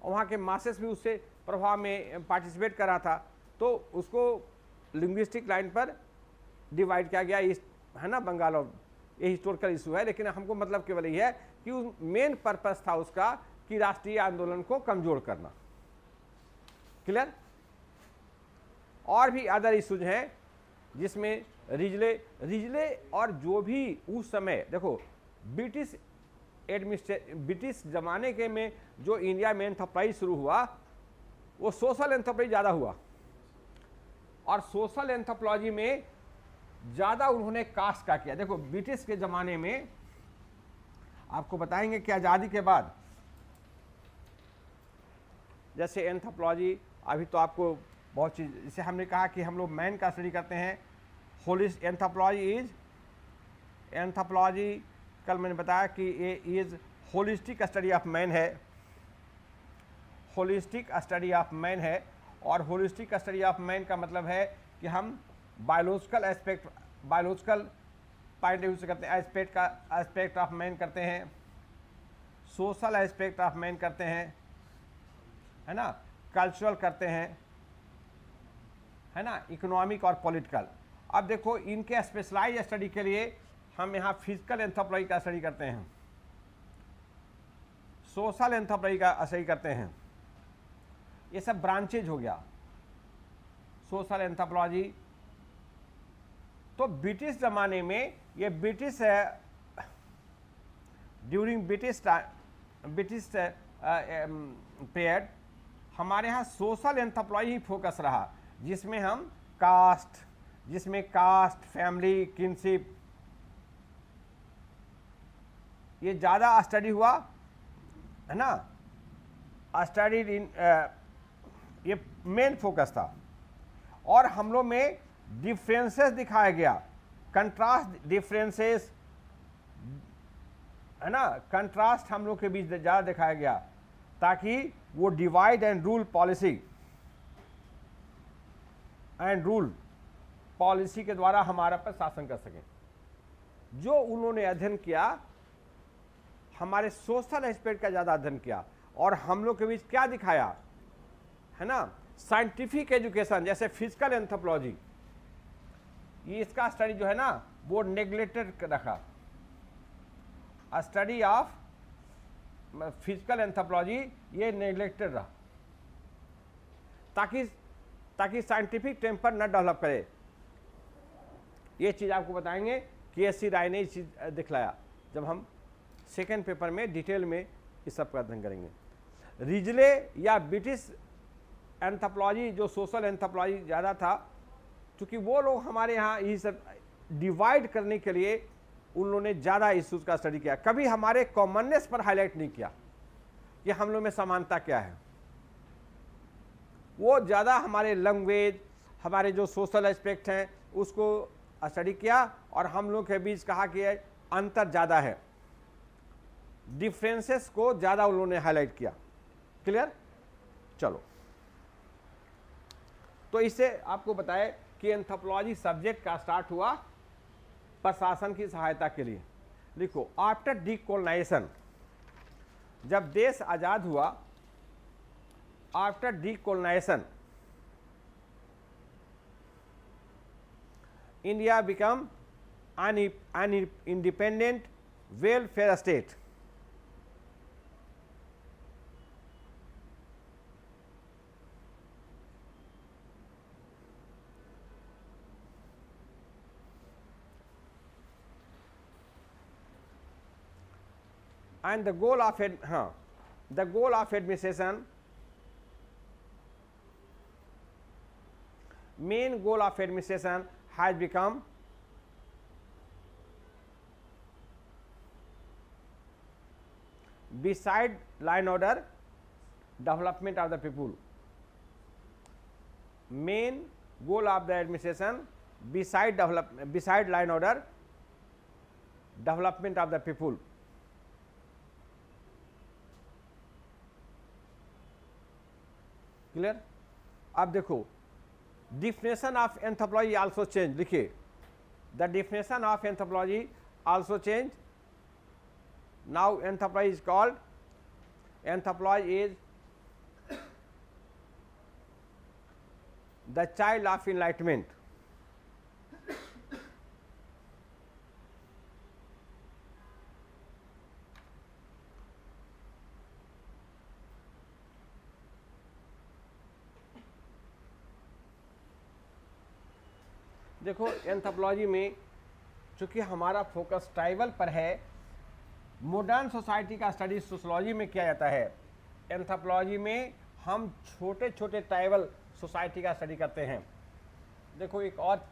और वहाँ के मासेस भी उससे प्रभाव में पार्टिसिपेट करा था, तो उसको लिंग्विस्टिक लाइन पर डिवाइड किया गया, है ना, बंगाल। और ये हिस्टोरिकल इशू है, लेकिन हमको मतलब केवल ये है कि मेन पर्पस था उसका कि राष्ट्रीय आंदोलन को कमजोर करना। क्लियर? और भी अदर इशूज हैं जिसमें रिजले और जो भी उस समय देखो ब्रिटिश जमाने के में जो इंडिया में एंटरप्राइज शुरू हुआ वो सोशल एंटरप्राइज ज़्यादा हुआ, और सोशल एंथ्रोपोलॉजी में ज़्यादा उन्होंने कास्ट का किया। देखो ब्रिटिश के ज़माने में आपको बताएंगे कि आज़ादी के बाद जैसे एंथ्रोपोलॉजी, अभी तो आपको बहुत चीज़, जैसे हमने कहा कि हम लोग मैन का स्टडी करते हैं, होलिस्टिक एंथ्रोपोलॉजी कल मैंने बताया कि ये is holistic study of man है, होलिस्टिक स्टडी ऑफ मैन है। और होलिस्टिक स्टडी ऑफ मैन का मतलब है कि हम बायोलॉजिकल पॉइंट ऑफ व्यू से करते हैं, एस्पेक्ट ऑफ मैन करते हैं, सोशल एस्पेक्ट ऑफ मैन करते हैं, है ना, कल्चरल करते हैं, है ना, इकोनॉमिक और पॉलिटिकल। अब देखो इनके स्पेशलाइज स्टडी के लिए हम यहाँ फिजिकल एंथ्रोपोलॉजी का स्टडी करते हैं, सोशल एंथ्रोपोलॉजी का स्टडी करते हैं, ये सब ब्रांचेज हो गया सोशल एंथ्रोपोलॉजी। तो ब्रिटिश जमाने में ये ब्रिटिश ड्यूरिंग ब्रिटिश पीरियड हमारे यहाँ सोशल एंथ्रोपोलॉजी ही फोकस रहा, जिसमें कास्ट, फैमिली, किनशिप ये ज़्यादा स्टडी हुआ, है ना, स्टडी इन ये मेन फोकस था। और हम लोग में डिफरेंसेस दिखाया गया, कंट्रास्ट डिफरेंसेस, है ना, कंट्रास्ट हम लोग के बीच ज़्यादा दिखाया गया, ताकि वो डिवाइड एंड रूल पॉलिसी के द्वारा हमारा पर शासन कर सकें। जो उन्होंने अध्ययन किया, हमारे सोशल एस्पेक्ट का ज़्यादा अध्ययन किया, और हम लोग के बीच क्या दिखाया, है ना, साइंटिफिक एजुकेशन, जैसे फिजिकल एंथ्रोपोलॉजी, ये इसका स्टडी जो है ना वो नेग्लेक्टेड रखा। स्टडी ऑफ फिजिकल एंथ्रोपोलॉजी ये नेग्लेक्टेड रहा, ताकि साइंटिफिक टेम्पर न डेवलप करे। ये चीज़ आपको बताएंगे कि एस सी राय ने ये चीज़ दिखलाया जब हम सेकेंड पेपर में डिटेल में इस सब का अध्ययन करेंगे। रिजले या ब्रिटिश एंथ्रोपोलॉजी जो सोशल एंथ्रोपोलॉजी ज़्यादा था, क्योंकि वो लोग हमारे यहाँ ये सब डिवाइड करने के लिए उन्होंने ज़्यादा इश्यूज़ का स्टडी किया, कभी हमारे कॉमननेस पर हाईलाइट नहीं किया कि हम लोग में समानता क्या है। वो ज़्यादा हमारे लैंग्वेज, हमारे जो सोशल एस्पेक्ट हैं उसको स्टडी किया, और हम लोग के बीच कहा कि अंतर ज़्यादा है, डिफरेंसेस को ज़्यादा उन्होंने हाईलाइट किया। क्लियर? चलो, तो इससे आपको बताए कि एंथ्रोपोलॉजी सब्जेक्ट का स्टार्ट हुआ प्रशासन की सहायता के लिए। लिखो, आफ्टर डीकोलोनाइजेशन, जब देश आजाद हुआ, after decolonisation India become an independent welfare state. and the goal of the goal of administration, main goal of administration has become beside line order development of the people. Main goal of the administration beside line order development of the people. Clear? अब देखो definition of anthropology also change. लिखिए the definition of anthropology also change. Now anthropology is called, anthropology is the child of enlightenment. देखो एंथ्रोपोलॉजी में चूंकि हमारा फोकस ट्राइबल पर है, मॉडर्न सोसाइटी का स्टडी सोशोलॉजी में किया जाता है। एंथ्रोपोलॉजी में हम छोटे छोटे ट्राइबल सोसाइटी का स्टडी करते हैं। देखो एक और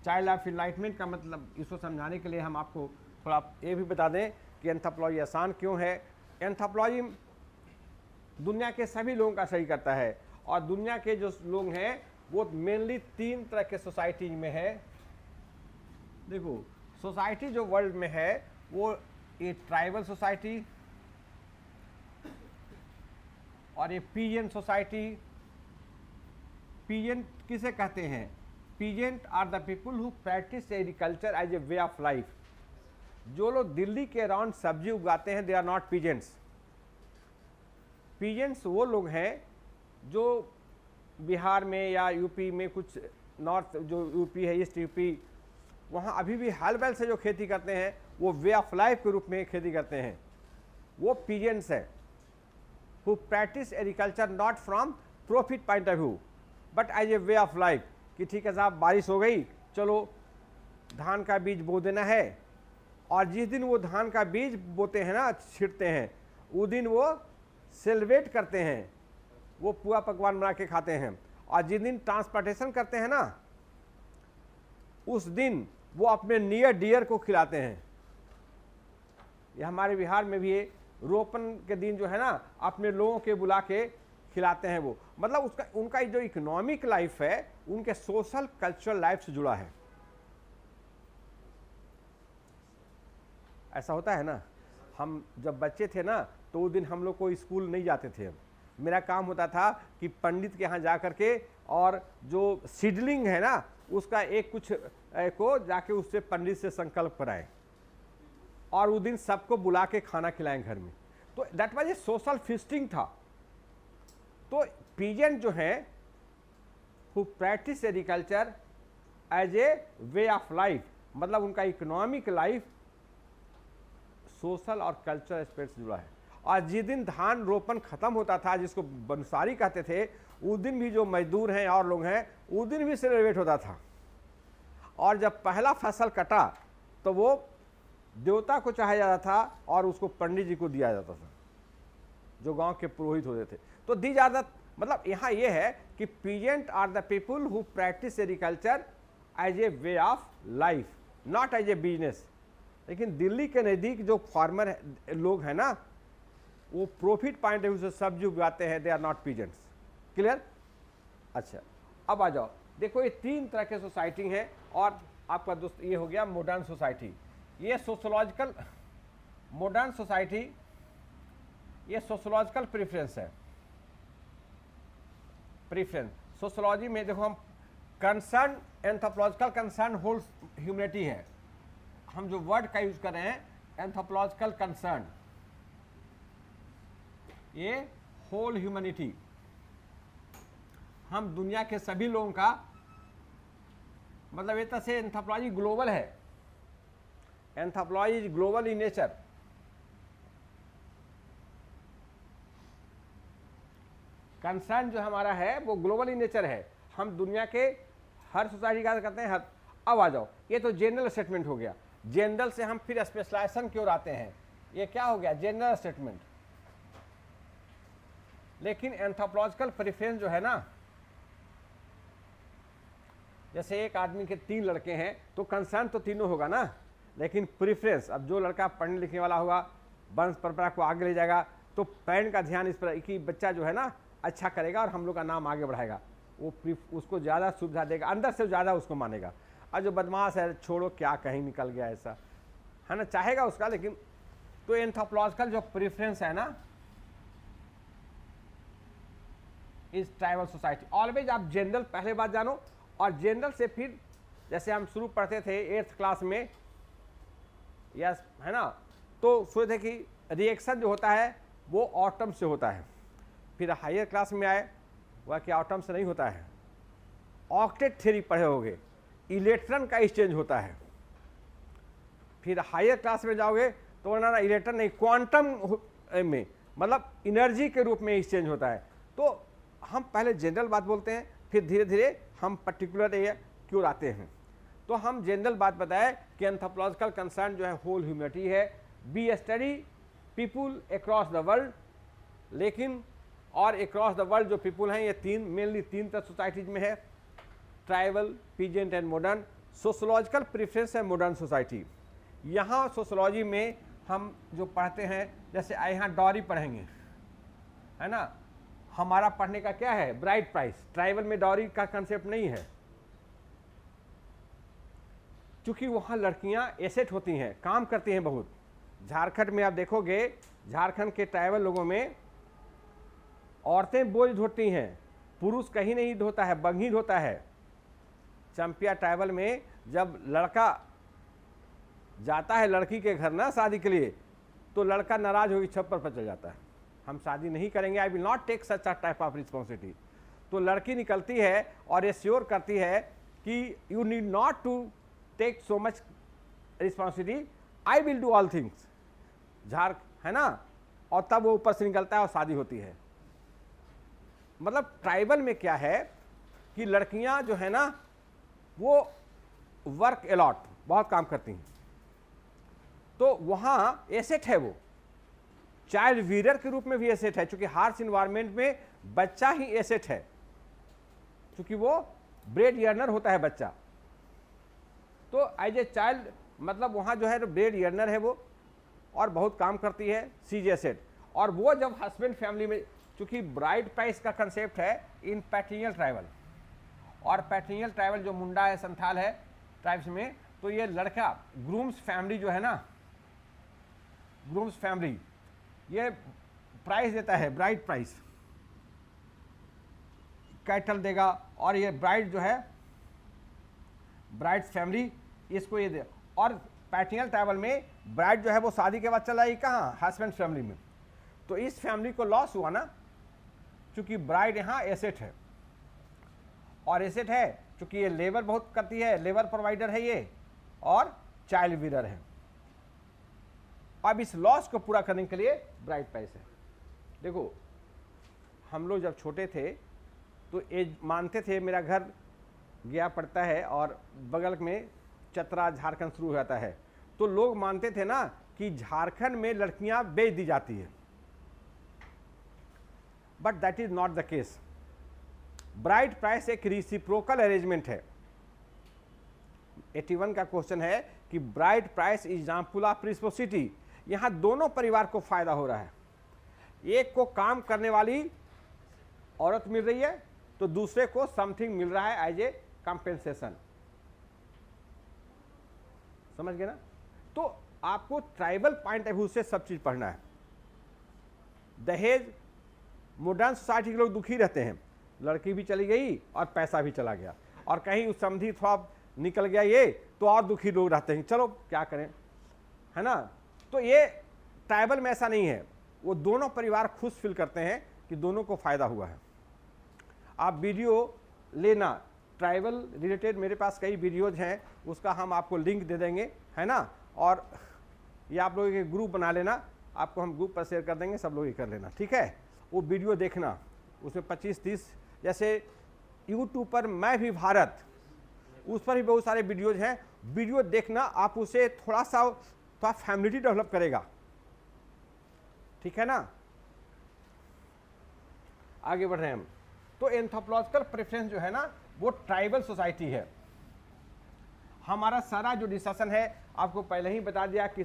चाइल्ड ऑफ इनलाइटमेंट का मतलब, इसको समझाने के लिए हम आपको थोड़ा ये भी बता दें कि एंथ्रोपोलॉजी आसान क्यों है। एंथ्रोपोलॉजी दुनिया के सभी लोगों का स्टडी करता है, और दुनिया के जो लोग हैं वो मेनली 3 तरह के सोसाइटी में है। देखो सोसाइटी जो वर्ल्ड में है वो ये ट्राइबल सोसाइटी और ये पीजेंट सोसाइटी। पीजेंट किसे कहते हैं? Peasant are the people who practice agriculture as a way of life. जो लोग दिल्ली के अराउंड सब्जी उगाते हैं, they are not peasants. Peasants वो लोग हैं जो बिहार में या यूपी में, कुछ नॉर्थ जो यूपी है, ईस्ट यूपी, वहाँ अभी भी हल बैल से जो खेती करते हैं वो वे ऑफ लाइफ के रूप में खेती करते हैं, वो पीजेंट्स है। Who practice agriculture not from profit point of view but as a way of life, कि ठीक है साहब बारिश हो गई, चलो धान का बीज बो देना है, और जिस दिन वो धान का बीज बोते हैं ना, छिड़ते हैं, उस दिन वो सेलिब्रेट करते हैं, वो पुआ पकवान बना के खाते हैं, और जिस दिन ट्रांसप्लांटेशन करते हैं ना, उस दिन वो अपने नियर डियर को खिलाते हैं। ये हमारे बिहार में भी रोपन के दिन जो है ना, अपने लोगों के बुला के खिलाते हैं वो। मतलब उसका उनका जो इकोनॉमिक लाइफ है उनके सोशल कल्चरल लाइफ से जुड़ा है। ऐसा होता है ना, हम जब बच्चे थे ना तो उस दिन हम लोग को स्कूल नहीं जाते थे। मेरा काम होता था कि पंडित के यहाँ जा कर के, और जो सीडलिंग है ना उसका एक कुछ को जाके उससे पंडित से संकल्प कराएं, और उस दिन सबको बुला के खाना खिलाएं घर में। तो that was a social feasting था। तो पीजेंट जो है who practice agriculture as a way of life, मतलब उनका इकोनॉमिक लाइफ सोशल और कल्चरल एस्पेक्ट से जुड़ा है। और जिस दिन धान रोपन खत्म होता था, जिसको बंसारी कहते थे, उस दिन भी जो मजदूर हैं और लोग हैं, उस दिन भी सेलिब्रेट होता था। और जब पहला फसल कटा तो वो देवता को चाहा जाता था और उसको पंडित जी को दिया जाता था, जो गांव के पुरोहित होते थे। तो दी ज्यादा मतलब यहाँ ये है कि peasant are the people who practice agriculture as a way of life, not as a business. लेकिन दिल्ली के नज़दीक जो फार्मर लोग हैं ना, वो प्रॉफिट पॉइंट ऑफ व्यू से सब्जी उगाते हैं, they are not peasants. Clear? अच्छा, अब आ जाओ। देखो ये 3 तरह के सोसाइटी हैं, और आपका दोस्त ये हो गया मॉडर्न सोसाइटी। ये सोशोलॉजिकल मॉडर्न सोसाइटी, ये सोशोलॉजिकल प्रेफरेंस है। प्रेफरेंस सोशोलॉजी में देखो हम concern, anthropological concern whole humanity है। हम जो वर्ड का यूज कर रहे हैं एंथ्रोपोलॉजिकल कंसर्न, ये होल ह्यूमैनिटी, हम दुनिया के सभी लोगों का, मतलब एक तरह से एंथ्रोपोलॉजी ग्लोबल है। Anthropology is global in nature. Concern जो हमारा है वो ग्लोबल इन नेचर है। हम दुनिया के हर सोसाइटी का करते हैं। हर अब आ जाओ, ये तो जनरल स्टेटमेंट हो गया। जनरल से हम फिर स्पेशलाइजेशन की ओर आते हैं। ये क्या हो गया? General statement. लेकिन एंथ्रोपोलॉजिकल प्रेफरेंस जो है ना, जैसे एक आदमी के 3 लड़के हैं तो कंसर्न तो तीनों होगा ना, लेकिन प्रेफरेंस, अब जो लड़का पढ़ने लिखने वाला होगा, वंश परंपरा को आगे ले जाएगा, तो पेरेंट का ध्यान इस पर कि बच्चा जो है ना अच्छा करेगा और हम लोग का नाम आगे बढ़ाएगा, वो उसको ज़्यादा सुविधा देगा, अंदर से ज़्यादा उसको मानेगा। और जो बदमाश है, छोड़ो क्या कहीं निकल गया ऐसा, है ना, चाहेगा उसका। लेकिन तो एंथ्रोपोलॉजिकल जो प्रेफरेंस है ना इस ट्राइबल सोसाइटी, ऑलवेज आप जनरल पहले बात जानो, और जनरल से फिर जैसे हम शुरू पढ़ते थे 8th क्लास में, यस, है ना, तो सोचते थे कि रिएक्शन जो होता है वो ऑटम से होता है। फिर हायर क्लास में आए, वह कि ऑटम से नहीं होता है, ऑक्टेट थ्योरी पढ़े होगे, इलेक्ट्रॉन का एक्सचेंज होता है। फिर हायर क्लास में जाओगे तो ना इलेक्ट्रॉन नहीं, क्वांटम में, मतलब एनर्जी के रूप में एक्सचेंज होता है। तो हम पहले जनरल बात बोलते हैं, फिर धीरे धीरे हम पर्टिकुलर एरिया की ओर आते हैं। तो हम जनरल बात बताए कि एंथ्रोपोलॉजिकल कंसर्न जो है होल ह्यूमैनिटी है, be study people across the world. लेकिन और अक्रॉस द वर्ल्ड जो पीपुल हैं ये मेनली तीन तरह सोसाइटीज में है, tribal, peasant and modern. Sociological preference है मॉडर्न सोसाइटी। यहाँ सोशोलॉजी में हम जो पढ़ते हैं, जैसे यहाँ डॉरी पढ़ेंगे, है ना, हमारा पढ़ने का क्या है? Bride price. ट्राइबल में डॉरी का कंसेप्ट नहीं है, क्योंकि वहाँ लड़कियाँ एसेट होती हैं, काम करती हैं बहुत। झारखंड में आप देखोगे, झारखंड के ट्राइबल लोगों में औरतें बोझ ढोती हैं, पुरुष कहीं नहीं ढोता है, बंगी ढोता है। चंपिया ट्राइबल में जब लड़का जाता है लड़की के घर ना शादी के लिए, तो लड़का नाराज होकर छप्पर पर चल जाता है, हम शादी नहीं करेंगे, I will not take such a type of responsibility. तो लड़की निकलती है और एश्योर करती है कि you need not to take so much responsibility, I will do all things, है ना, और तब वो ऊपर से निकलता है और शादी होती है। मतलब ट्राइबल में क्या है कि लड़कियां जो है ना वो वर्क अलॉट, बहुत काम करती हैं, तो वहां एसेट है, वो चाइल्ड वीरर के रूप में भी एसेट है, क्योंकि हार्श इन्वायरमेंट में बच्चा ही एसेट है, क्योंकि वो ब्रेड अर्नर होता है बच्चा। तो एज ए चाइल्ड, मतलब वहां जो है ब्रेड अर्नर है वो, और बहुत काम करती है, सीज एसेट। और वो जब हस्बैंड फैमिली में, क्योंकि ब्राइड प्राइस का कंसेप्ट है इन पैट्रिनियल ट्राइबल, और पैट्रिनियल ट्राइबल जो मुंडा है, संथाल है ट्राइब्स में, तो ये लड़का ग्रूम्स फैमिली जो है ना, ग्रूम्स फैमिली ये प्राइस देता है, ब्राइड प्राइस, कैटल देगा, और ये ब्राइड जो है, ब्राइड फैमिली इसको ये दे। और पैट्रिनियल ट्राइबल में ब्राइड जो है वो शादी के बाद चला गई कहाँ? हस्बैंड फैमिली में। तो इस फैमिली को लॉस हुआ ना, क्योंकि ब्राइड यहाँ एसेट है, और एसेट है क्योंकि ये लेबर बहुत करती है, लेबर प्रोवाइडर है ये, और चाइल्ड वीरर है। अब इस लॉस को पूरा करने के लिए ब्राइड प्राइस है। देखो, हम लोग जब छोटे थे तो ये मानते थे, मेरा घर गया पड़ता है और बगल में चतरा झारखंड शुरू हो जाता है, तो लोग मानते थे ना कि झारखंड में लड़कियां बेच दी जाती है, but that is not the case. Bride price एक रेसिप्रोकल अरेंजमेंट है। 81 का क्वेश्चन है कि ब्राइड प्राइस एग्जाम्पल ऑफ रिस्पोसिटी, यहां दोनों परिवार को फायदा हो रहा है। एक को काम करने वाली औरत मिल रही है, तो दूसरे को समथिंग मिल रहा है एज ए कंपेंसेशन। समझ गए ना? तो आपको ट्राइबल पॉइंट ऑफ व्यू से सब चीज पढ़ना है। दहेज, मॉडर्न सोसाइटी के लोग दुखी रहते हैं, लड़की भी चली गई और पैसा भी चला गया, और कहीं समधी थोड़ा निकल गया ये, तो और दुखी लोग रहते हैं, चलो क्या करें, है ना। तो ये ट्राइबल में ऐसा नहीं है, वो दोनों परिवार खुश फील करते हैं कि दोनों को फायदा हुआ है। आप वीडियो लेना ट्राइबल रिलेटेड, मेरे पास कई वीडियोज हैं, उसका हम आपको लिंक दे देंगे, है ना, और ये आप लोगों के ग्रुप बना लेना, आपको हम ग्रुप पर शेयर कर देंगे, सब लोग ये कर लेना, ठीक है। वो वीडियो देखना, उसमें 25-30, जैसे यूट्यूब पर मैं भी भारत, उस पर भी बहुत सारे वीडियोज हैं, वीडियो देखना, आप उसे थोड़ा सा फैमिलिटी डेवलप करेगा, ठीक है ना। आगे बढ़ रहे हैं हम। तो एंथ्रोपोलॉजिकल प्रेफरेंस जो है ना वो ट्राइबल सोसाइटी है। हमारा सारा जो डिस्कशन है आपको पहले ही बता दिया कि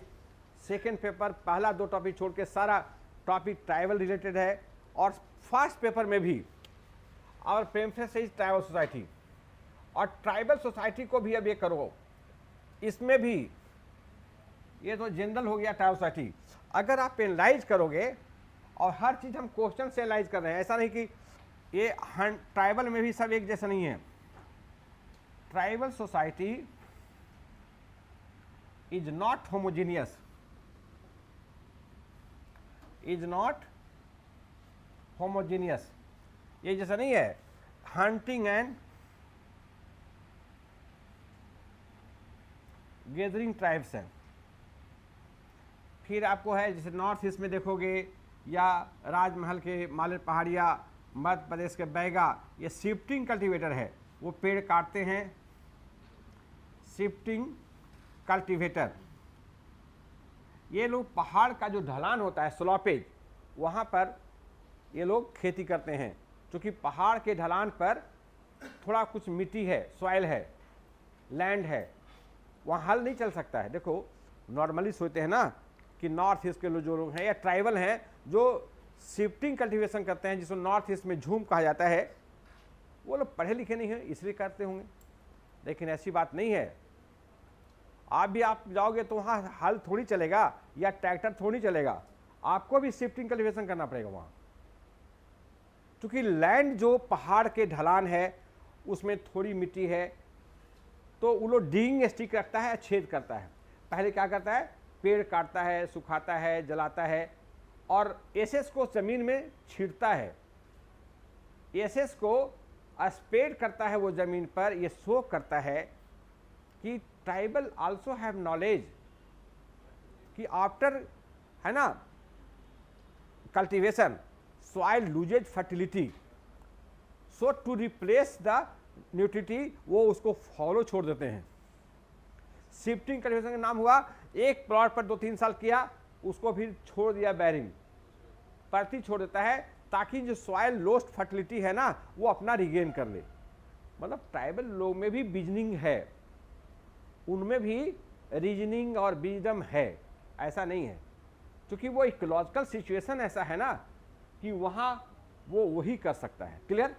सेकेंड पेपर पहला 2 टॉपिक छोड़ के सारा टॉपिक ट्राइबल रिलेटेड है, और फर्स्ट पेपर में भी our preference is tribal society. और ट्राइबल सोसाइटी को भी अब ये करो, इसमें भी ये तो जनरल हो गया ट्राइबल सोसाइटी। अगर आप एनालाइज करोगे, और हर चीज़ हम क्वेश्चन से एनालाइज कर रहे हैं, ऐसा नहीं कि ये ट्राइबल में भी सब एक जैसा नहीं है। Tribal society is not homogeneous, is not homogeneous, ये जैसा नहीं है। हंटिंग एंड गैदरिंग ट्राइब्स हैं। फिर आपको है जैसे नॉर्थ ईस्ट में देखोगे, या राजमहल के मालिर पहाड़िया, मध्य प्रदेश के बैगा, ये शिफ्टिंग कल्टीवेटर है, वो पेड़ काटते हैं, शिफ्टिंग कल्टीवेटर। ये लोग पहाड़ का जो ढलान होता है स्लोपेज, वहाँ पर ये लोग खेती करते हैं, क्योंकि पहाड़ के ढलान पर थोड़ा कुछ मिट्टी है, सॉइल है, लैंड है, वहाँ हल नहीं चल सकता है। देखो नॉर्मली सोचते हैं ना कि नॉर्थ ईस्ट के जो लोग हैं या ट्राइबल हैं जो शिफ्टिंग कल्टीवेशन करते हैं, जिसको नॉर्थ ईस्ट में झूम कहा जाता है, वो लोग पढ़े लिखे नहीं हैं इसलिए करते होंगे, लेकिन ऐसी बात नहीं है। आप जाओगे तो वहाँ हल थोड़ी चलेगा या ट्रैक्टर थोड़ी चलेगा, आपको भी शिफ्टिंग कल्टीवेशन करना पड़ेगा वहाँ, क्योंकि लैंड जो पहाड़ के ढलान है उसमें थोड़ी मिट्टी है, तो वो लोग डिगिंग स्टिक रखता है, छेद करता है। पहले क्या करता है, पेड़ काटता है, सुखाता है, जलाता है, और एसेस को जमीन में छींटता है, एसेस को स्प्रेड करता है वो जमीन पर। ये शो करता है कि ट्राइबल आल्सो हैव नॉलेज कि आफ्टर, है ना, cultivation soil loses fertility, so to replace the nutrient, वो उसको फॉलो छोड़ देते हैं। शिफ्टिंग कल्टीवेशन का नाम हुआ, एक प्लॉट पर 2-3 साल किया, उसको फिर छोड़ दिया, बैरिंग परती छोड़ देता है, ताकि जो सॉइल लोस्ट फर्टिलिटी है ना वो अपना रिगेन कर ले। मतलब ट्राइबल लोग में भी विजनिंग है, उनमें भी रीजनिंग और विजडम है, ऐसा नहीं है, क्योंकि वो इकोलॉजिकल सिचुएशन ऐसा है ना कि वहाँ वो वही कर सकता है। क्लियर।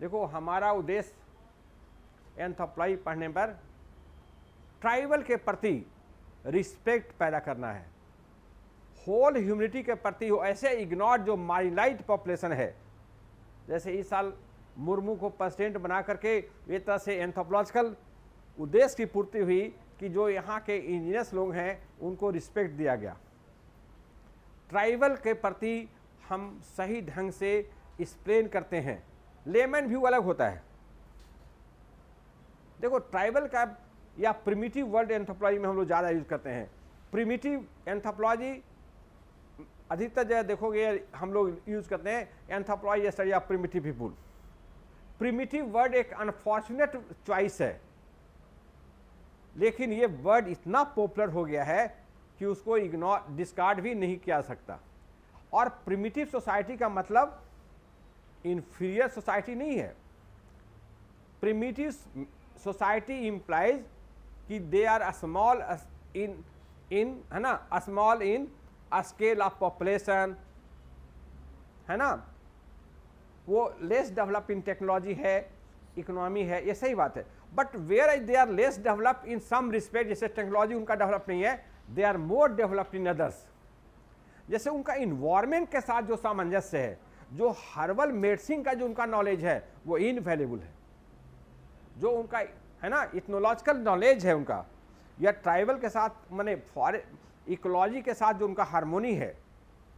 देखो हमारा उद्देश्य एंथ्रोपोलॉजी पढ़ने पर ट्राइबल के प्रति रिस्पेक्ट पैदा करना है, होल ह्यूमनिटी के प्रति हो ऐसे इग्नोर्ड जो मार्जिनलाइज्ड पॉपुलेशन है। जैसे इस साल मुर्मू को प्रेसिडेंट बना करके एक तरह से एंथ्रोपोलॉजिकल उद्देश्य की पूर्ति हुई कि जो यहाँ के इंडिजिनस लोग हैं उनको रिस्पेक्ट दिया गया। ट्राइबल के प्रति हम सही ढंग से एक्सप्लेन करते हैं। लेमन व्यू अलग होता है। देखो ट्राइबल का या प्रिमिटिव वर्ड एंथ्रोपोलॉजी में हम लोग ज़्यादा यूज करते हैं। प्रिमिटिव एंथ्रोपोलॉजी अधिकतर जगह देखोगे हम लोग यूज करते हैं anthropology study of primitive people. Primitive word एक अनफॉर्चुनेट चॉइस है, लेकिन ये वर्ड इतना पॉपुलर हो गया है कि उसको इग्नोर डिस्कार्ड भी नहीं किया जा सकता। और प्रिमिटिव सोसाइटी का मतलब इंफीरियर सोसाइटी नहीं है। प्रिमिटिव सोसाइटी इंप्लाइज कि दे आर स्मॉल इन है ना, small in scale of population, है ना, वो लेस डेवलप इन टेक्नोलॉजी है, इकोनॉमी है, ये सही बात है। But where they are less develop in some respect, जैसे टेक्नोलॉजी उनका डेवलप नहीं है, they are more developed in others. जैसे उनका इन्वायरमेंट के साथ जो सामंजस्य है, जो हर्बल मेडिसिन का जो उनका नॉलेज है वो इनवैल्यूएबल है। जो उनका है ना इथनोलॉजिकल नॉलेज है उनका, या ट्राइबल के साथ माने इकोलॉजी के साथ जो उनका हार्मोनी है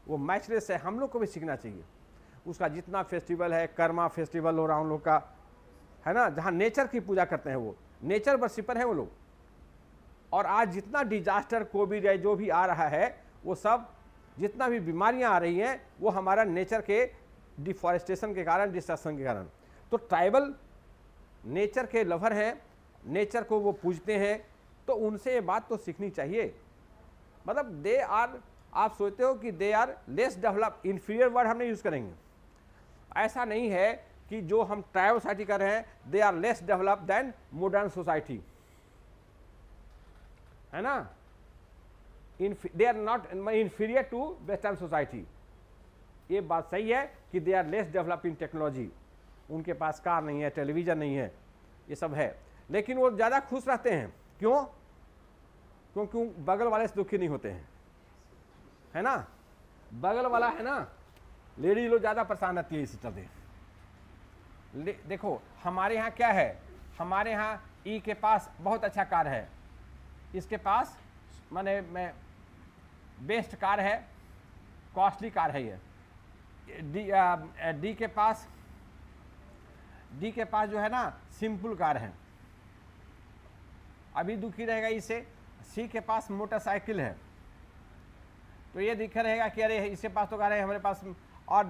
वो मैचलेस है। हम लोग को भी सीखना चाहिए। उसका जितना फेस्टिवल है, कर्मा फेस्टिवल हो रहा उन लोग का, है ना, जहाँ नेचर की पूजा करते हैं, वो नेचर वर्शिपर है वो लोग। और आज जितना डिजास्टर कोविड है जो भी आ रहा है, वो सब जितना भी बीमारियां आ रही हैं वो हमारा नेचर के डिफॉरेस्टेशन के कारण, डिस्ट्रक्शन के कारण। तो ट्राइबल नेचर के लवर हैं, नेचर को वो पूजते हैं, तो उनसे ये बात तो सीखनी चाहिए। मतलब दे आर, आप सोचते हो कि they are less develop, inferior word हम नहीं यूज़ करेंगे। ऐसा नहीं है कि जो हम ट्राइबल सोसाइटी कर रहे हैं they are less develop than modern society, है ना। They are not inferior to western society. ये बात सही है कि they are less develop in technology, उनके पास कार नहीं है, टेलीविज़न नहीं है, ये सब है, लेकिन वो ज़्यादा खुश रहते हैं। क्यों? क्योंकि बगल वाले से दुखी नहीं होते हैं, है ना। बगल वाला है ना, लेडी लोग ज़्यादा परेशान रहती है इसी तरह। देखो हमारे यहाँ क्या है, हमारे यहाँ ई के पास बहुत अच्छा कार है, इसके पास माने मैं बेस्ट कार है, कॉस्टली कार है ये। डी के पास जो है ना सिंपल कार है, अभी दुखी रहेगा इससे। सी के पास मोटरसाइकिल है, तो ये दिख रहेगा कि अरे इसके पास तो कार है, हमारे पास। और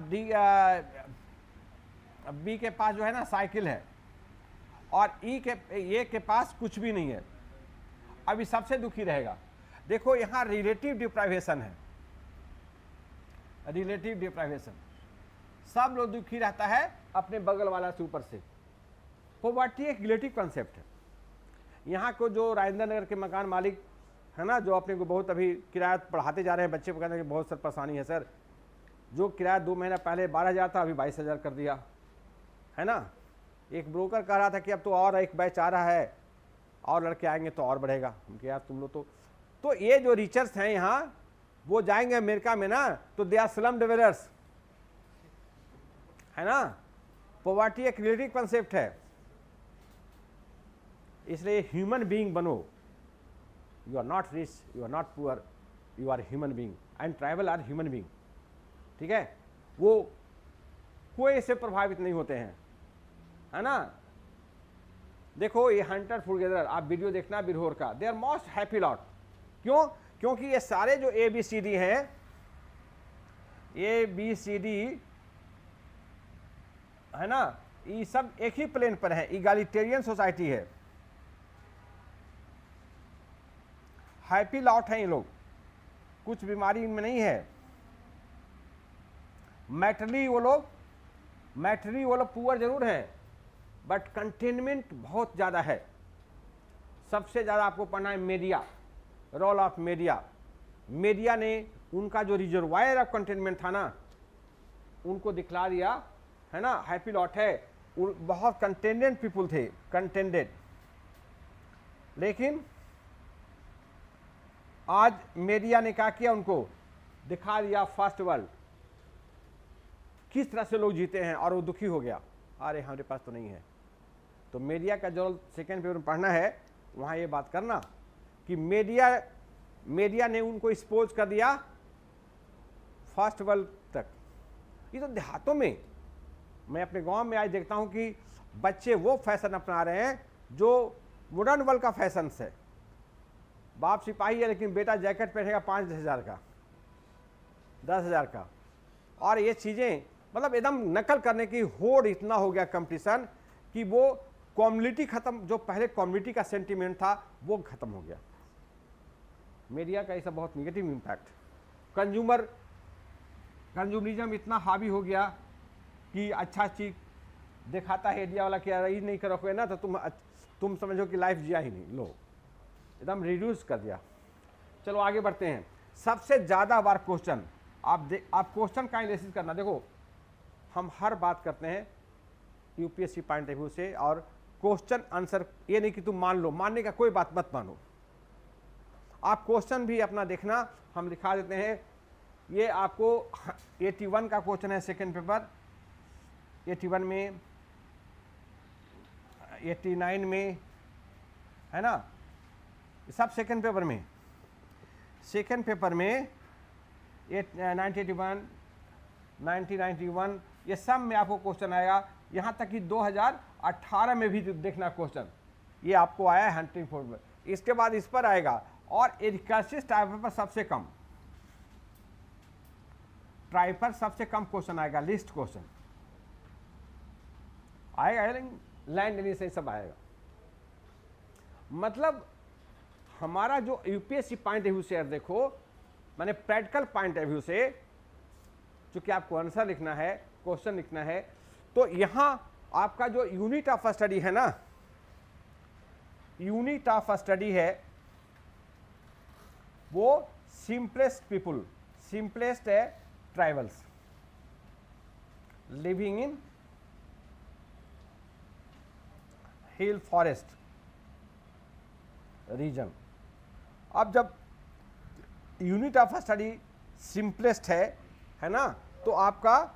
बी के पास जो है ना साइकिल है, और ए के पास कुछ भी नहीं है, अभी सबसे दुखी रहेगा। देखो यहाँ रिलेटिव डिप्राइवेशन है, रिलेटिव डिप्राइवेशन, सब लोग दुखी रहता है अपने बगल वाला से ऊपर से। पॉवर्टी एक रिलेटिव कंसेप्ट है। यहाँ को जो राजेंद्र नगर के मकान मालिक है ना, जो अपने को बहुत अभी किराया बढ़ाते जा रहे हैं, बच्चे को कहते हैं कि बहुत सर परेशानी है सर, जो किराया 2 महीना पहले 12,000 था अभी 22,000 कर दिया, है ना। एक ब्रोकर कह रहा था कि अब तो और एक बैच आ रहा है और लड़के आएंगे तो और बढ़ेगा। उनके यार तुम लोग तो ये जो रिचर्स हैं यहाँ, वो जाएंगे अमेरिका में ना, तो दे आर स्लम डिवेलपर्स, है ना। पॉवर्टी एक रिलेटिव कंसेप्ट है, इसलिए ह्यूमन बीइंग बनो। You are not rich, you are not poor, you are human being, and tribal are human being, ठीक है। वो कोई से प्रभावित नहीं होते हैं, है ना। देखो ये हंटर फॉरगेदर, आप वीडियो देखना बिरहोर का, they are most happy lot. क्यों? क्योंकि ये सारे जो ABCD हैं, ABCD है ना, ये सब एक ही प्लेन पर है, इगालिटेरियन सोसाइटी है, हैप्पी लॉट हैं ये लोग, कुछ बीमारी इनमें नहीं है। मैटरली वो लोग पुअर जरूर हैं, बट कंटेनमेंट बहुत ज़्यादा है। सबसे ज़्यादा आपको पढ़ना है media, role of media. Media ने उनका जो रिजर्वायर ऑफ कंटेनमेंट था ना, उनको दिखला दिया, है ना। हैप्पी लॉट है, बहुत कंटेंडेड पीपुल थे, कंटेंडेड, लेकिन आज मीडिया ने क्या किया, उनको दिखा दिया फर्स्ट वर्ल्ड, किस तरह से लोग जीते हैं, और वो दुखी हो गया, अरे हमारे पास तो नहीं है। तो मीडिया का जो सेकेंड पेपर में पढ़ना है, वहाँ ये बात करना कि मीडिया ने उनको एक्सपोज कर दिया फर्स्ट वर्ल्ड तक। ये तो देहातों में, मैं अपने गांव में आज देखता हूँ कि बच्चे वो फैशन अपना रहे हैं जो मॉडर्न वर्ल्ड का फैशन है। बाप सिपाही है लेकिन बेटा जैकेट पहनेगा 5,000 का, 10,000 का, और ये चीज़ें मतलब एकदम नकल करने की होड़ इतना हो गया कंपटीशन कि वो कम्युनिटी खत्म, जो पहले कम्युनिटी का सेंटीमेंट था वो खत्म हो गया। मीडिया का ऐसा बहुत निगेटिव इम्पैक्ट। कंज्यूमरिज्म इतना हावी हो गया कि अच्छा चीज दिखाता है इंडिया वाला कि यार ये नहीं करोगे ना तो तुम समझो कि लाइफ जिया ही नहीं, लो एकदम रिड्यूस कर दिया। चलो आगे बढ़ते हैं। सबसे ज़्यादा बार क्वेश्चन आप क्वेश्चन का एनालिसिस करना। देखो हम हर बात करते हैं यूपीएससी पॉइंट ऑफ व्यू से, और क्वेश्चन आंसर ये नहीं कि तुम मान लो, मानने का कोई बात मत मानो, आप क्वेश्चन भी अपना देखना, हम दिखा देते हैं। ये आपको 81 का क्वेश्चन है सेकंड पेपर, 81 में, 89 में, है ना, सब सेकंड पेपर में। सेकंड पेपर में 1981, 1991 ये सब में आपको क्वेश्चन आएगा। यहाँ तक कि 2018 में भी देखना क्वेश्चन, ये आपको आया है हंटिंग फॉर में। इसके बाद इस पर आएगा, और रिकर्सिव टाइप पर सबसे कम, ट्राई पर सबसे कम क्वेश्चन आएगा, लिस्ट क्वेश्चन आएगा, लेकिन लैंड एनिया से सब आएगा। मतलब हमारा जो यूपीएससी पॉइंट ऑफ व्यू से देखो, माने प्रैक्टिकल पॉइंट ऑफ व्यू से, चूंकि आपको आंसर लिखना है, क्वेश्चन लिखना है, तो यहां आपका जो यूनिट ऑफ स्टडी है ना, यूनिट ऑफ स्टडी है वो सिंपलेस्ट पीपुल, सिंपलेस्ट है tribals living in hill forest region. अब जब यूनिट ऑफ स्टडी सिंपलेस्ट है ना, तो आपका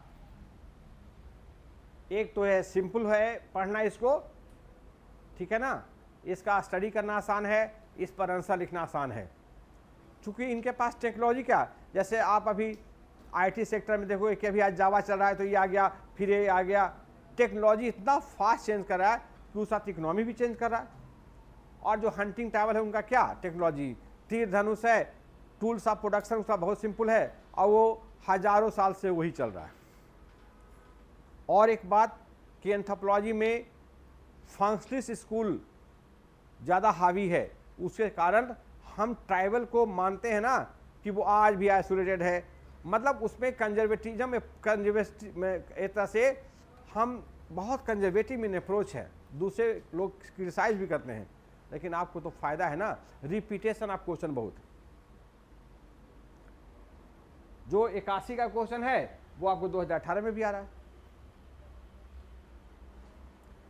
एक तो है सिंपल है पढ़ना इसको, ठीक है ना, इसका स्टडी करना आसान है, इस पर आंसर लिखना आसान है। चूंकि इनके पास टेक्नोलॉजी क्या, जैसे आप अभी आईटी सेक्टर में देखोगे कि अभी आज जावा चल रहा है तो ये आ गया, फिर ये आ गया। टेक्नोलॉजी इतना फास्ट चेंज कर रहा है कि उस साथ इकोनॉमी भी चेंज कर रहा है। और जो हंटिंग ट्रैवल है उनका क्या टेक्नोलॉजी, तीर धनुष है, टूल्स ऑफ प्रोडक्शन उसका बहुत सिंपल है, और वो हजारों साल से वही चल रहा है। और एक बात कि एंथ्रोपोलॉजी में फंक्शनलिस्ट स्कूल ज़्यादा हावी है, उसके कारण हम ट्राइबल को मानते हैं ना कि वो आज भी आइसोलेटेड है। मतलब उसमें कंजर्वेटिज्म में एक तरह से हम बहुत कंजर्वेटिव इन अप्रोच है, दूसरे लोग क्रिटिसाइज भी करते हैं, लेकिन आपको तो फायदा है ना, रिपीटेशन ऑफ क्वेश्चन बहुत। जो 81 का क्वेश्चन है वो आपको 2018 में भी आ रहा है।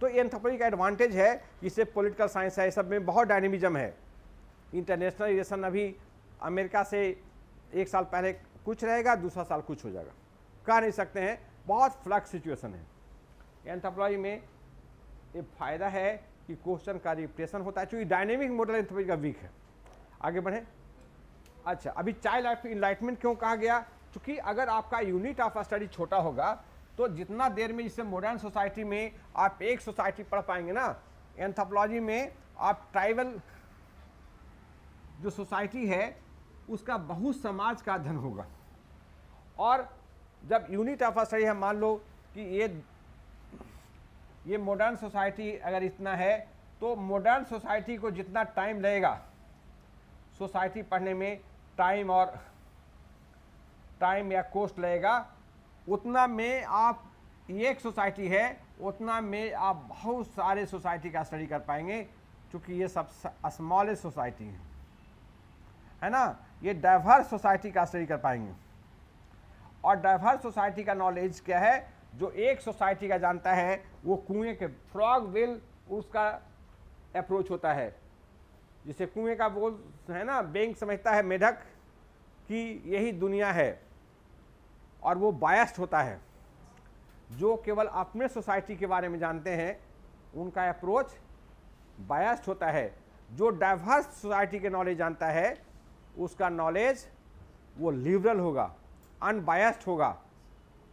तो एंथ्रोपोलॉजी का एडवांटेज है, इससे पॉलिटिकल साइंस है, सब में बहुत डायनेमिज्म है। इंटरनेशनल रिलेशन अभी अमेरिका से एक साल पहले कुछ रहेगा, दूसरा साल कुछ हो जाएगा, कह नहीं सकते हैं, बहुत फ्लक्स सिचुएशन है। एंथ्रोपोलॉजी में ये फायदा है कि क्वेश्चन का रिपीटेशन होता है, क्योंकि डायनेमिक मॉडल एंथ्रोपोलॉजी का वीक है। आगे बढ़े। अच्छा, अभी चाइल्ड इनलाइटमेंट क्यों कहा गया, क्योंकि अगर आपका यूनिट ऑफ स्टडी छोटा होगा तो जितना देर में, जिससे मॉडर्न सोसाइटी में आप एक सोसाइटी पढ़ पाएंगे ना, एंथ्रोपोलॉजी में आप ट्राइबल जो सोसाइटी है उसका बहुत समाज का अध्ययन होगा। और जब यूनिट ऑफ स्टडी है, मान लो कि ये मॉडर्न सोसाइटी अगर इतना है, तो मॉडर्न सोसाइटी को जितना टाइम लगेगा सोसाइटी पढ़ने में, टाइम या कॉस्ट लगेगा, उतना में आप एक सोसाइटी है, उतना में आप बहुत सारे सोसाइटी का स्टडी कर पाएंगे, क्योंकि ये सब स्मॉलेस्ट सोसाइटी है ना। ये डाइवर्स सोसाइटी का स्टडी कर पाएंगे। और डाइवर्स सोसाइटी का नॉलेज क्या है, जो एक सोसाइटी का जानता है वो कुएं के फ्रॉग वेल उसका अप्रोच होता है, जिसे कुएं का बोल है ना, बैंक समझता है मेढक कि यही दुनिया है, और वो बायस्ड होता है। जो केवल अपने सोसाइटी के बारे में जानते हैं उनका अप्रोच बायस्ड होता है। जो डाइवर्स सोसाइटी के नॉलेज जानता है उसका नॉलेज वो लिबरल होगा, अनबायस्ड होगा,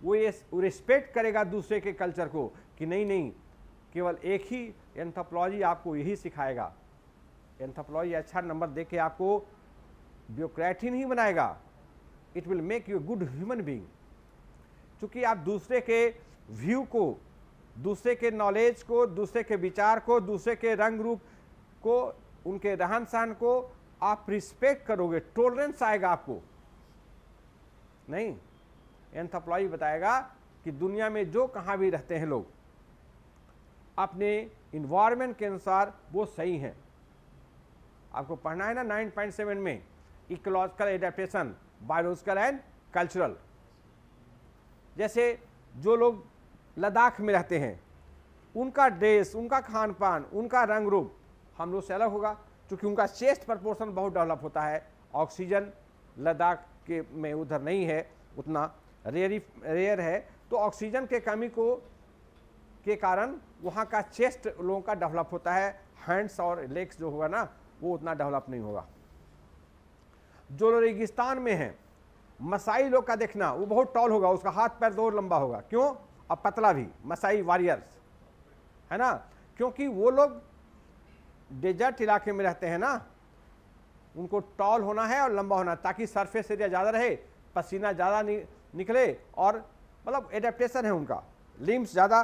वो ये रिस्पेक्ट करेगा दूसरे के कल्चर को कि नहीं, केवल एक ही एंथ्रोपोलॉजी आपको यही सिखाएगा। एंथ्रोपोलॉजी अच्छा नंबर दे के आपको ब्यूरोक्रेट ही नहीं बनाएगा, it will make you good human being. क्योंकि आप दूसरे के व्यू को, दूसरे के नॉलेज को, दूसरे के विचार को, दूसरे के रंग रूप को, उनके रहन सहन को आप रिस्पेक्ट करोगे, टॉलरेंस आएगा आपको। नहीं, एंथ्रोपोलॉजी बताएगा कि दुनिया में जो कहाँ भी रहते हैं लोग अपने इन्वायरमेंट के अनुसार वो सही हैं। आपको पढ़ना है ना 9.7 में, ecological adaptation, biological and cultural. जैसे जो लोग लद्दाख में रहते हैं, उनका ड्रेस, उनका खान पान, उनका रंग रूप हम लोग से अलग होगा, क्योंकि उनका चेस्ट प्रपोर्शन बहुत डेवलप होता है। ऑक्सीजन लद्दाख के में उधर नहीं है, उतना रेयर है, तो ऑक्सीजन के कमी के कारण वहाँ का चेस्ट लोगों का डेवलप होता है, हैंड्स और लेग्स जो होगा ना वो उतना डेवलप नहीं होगा। जो लोग रेगिस्तान में हैं, मसाई लोग का देखना, वो बहुत टॉल होगा, उसका हाथ पैर दो लंबा होगा। क्यों? अब पतला भी, मसाई वॉरियर्स है ना, क्योंकि वो लोग डेजर्ट इलाके में रहते हैं ना, उनको टॉल होना है और लंबा होना है, ताकि सरफेस एरिया ज़्यादा रहे, पसीना ज़्यादा निकले, और मतलब एडेप्टेशन है उनका, लिम्स ज़्यादा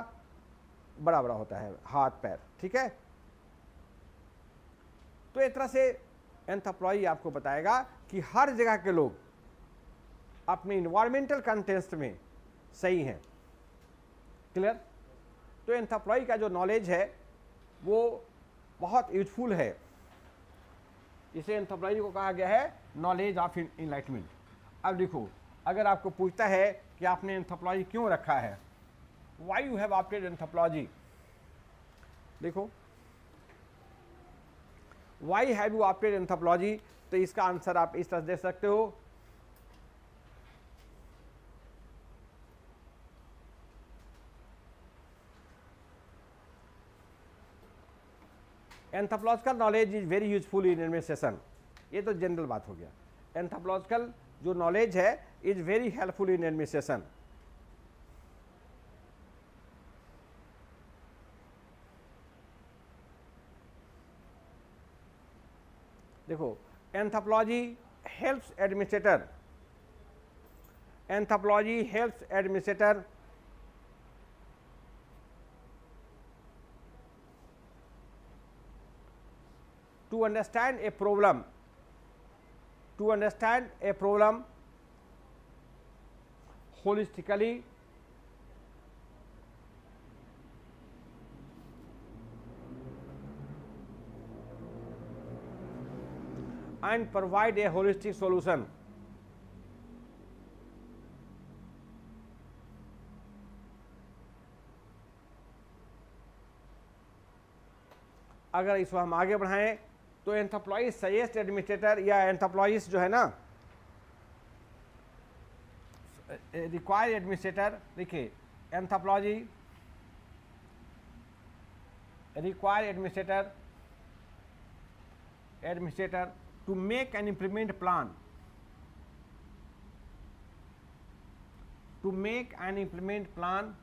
बड़ा बड़ा होता है हाथ पैर, ठीक है। तो एक तरह से एंथ्रोपोलॉजी आपको बताएगा कि हर जगह के लोग अपने इन्वायरमेंटल कंटेक्स्ट में सही हैं। क्लियर? तो एंथ्रोपोलॉजी का जो नॉलेज है वो बहुत यूजफुल है। इसे एंथ्रोपोलॉजी को कहा गया है नॉलेज ऑफ इनलाइटमेंट। अब देखो, अगर आपको पूछता है कि आपने एंथ्रोपोलॉजी क्यों रखा है, why you have opted anthropology, देखो why have you opted anthropology, तो इसका आंसर आप इस तरह दे सकते हो। Anthropological knowledge is very useful in administration, ये तो जनरल बात हो गया। एंथ्रोपोलॉजिकल जो नॉलेज है is very helpful in administration. देखो, anthropology helps administrator, anthropology helps administrator to understand a problem, holistically and provide a holistic solution. अगर इसको हम आगे बढ़ाएं तो एंथ्रोपोलॉजी सजेस्ट एडमिनिस्ट्रेटर या एंथ्रोपोलॉजिस्ट जो है ना, रिक्वायर एडमिनिस्ट्रेटर, देखिए anthropology require administrator to make and implement plan,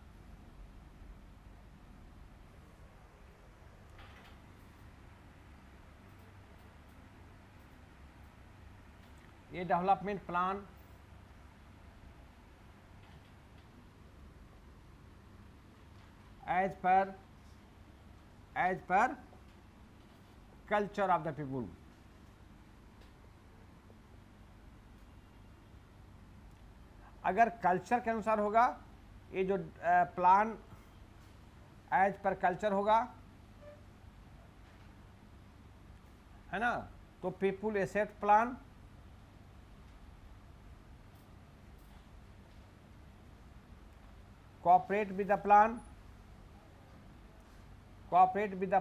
ये development plan as per culture of the people. अगर कल्चर के अनुसार होगा, ये जो प्लान एज पर कल्चर होगा, है ना, तो people asset plan, cooperate with the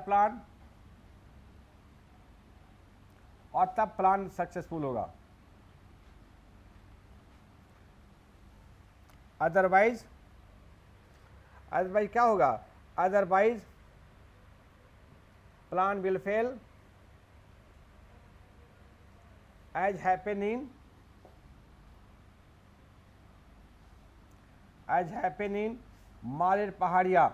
plan, और तब प्लान सक्सेसफुल होगा। अदरवाइज क्या होगा? Otherwise plan will fail as happen in Maler Pahariya.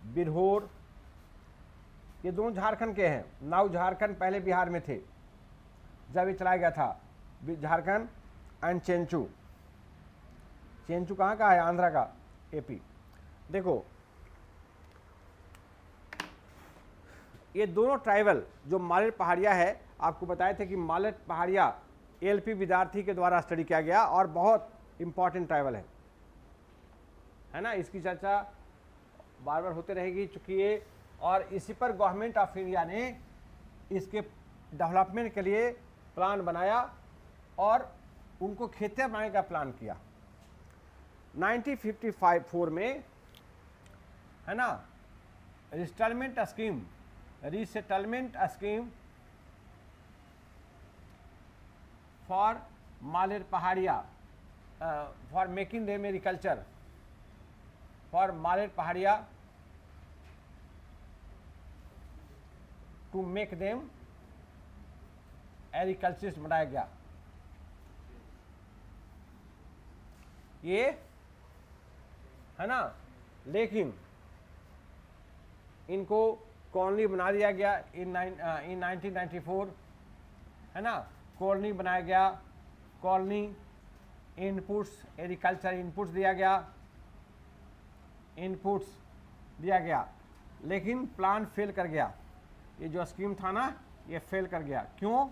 Birhor, ये दोनों झारखंड के हैं। नाउ झारखंड पहले बिहार में थे जब ये चलाया गया था, झारखंड एंड चेंचू कहाँ का है? आंध्रा का, एपी। देखो, ये दोनों ट्राइबल जो मालेर पहाड़िया है, आपको बताए थे कि मालेर पहाड़िया एलपी विद्यार्थी के द्वारा स्टडी किया गया और बहुत इंपॉर्टेंट ट्राइबल है ना। इसकी चर्चा बार बार होते रहेगी चूँकि ये, और इसी पर गवर्नमेंट ऑफ इंडिया ने इसके डेवलपमेंट के लिए प्लान बनाया और उनको खेतें बनाने का प्लान किया 1954 में, है ना। Resettlement scheme for Maler Pahariya, for making them agriculture, for Maler Pahariya to make them agriculturist बनाया गया। ये है ना, लेकिन इनको कॉलोनी बना दिया गया इन 1994, है ना। कॉलोनी बनाया गया कॉलोनी इनपुट्स, एग्रीकल्चर इनपुट्स दिया गया, इनपुट्स दिया गया, लेकिन प्लान फेल कर गया। ये जो स्कीम था ना, ये फेल कर गया। क्यों?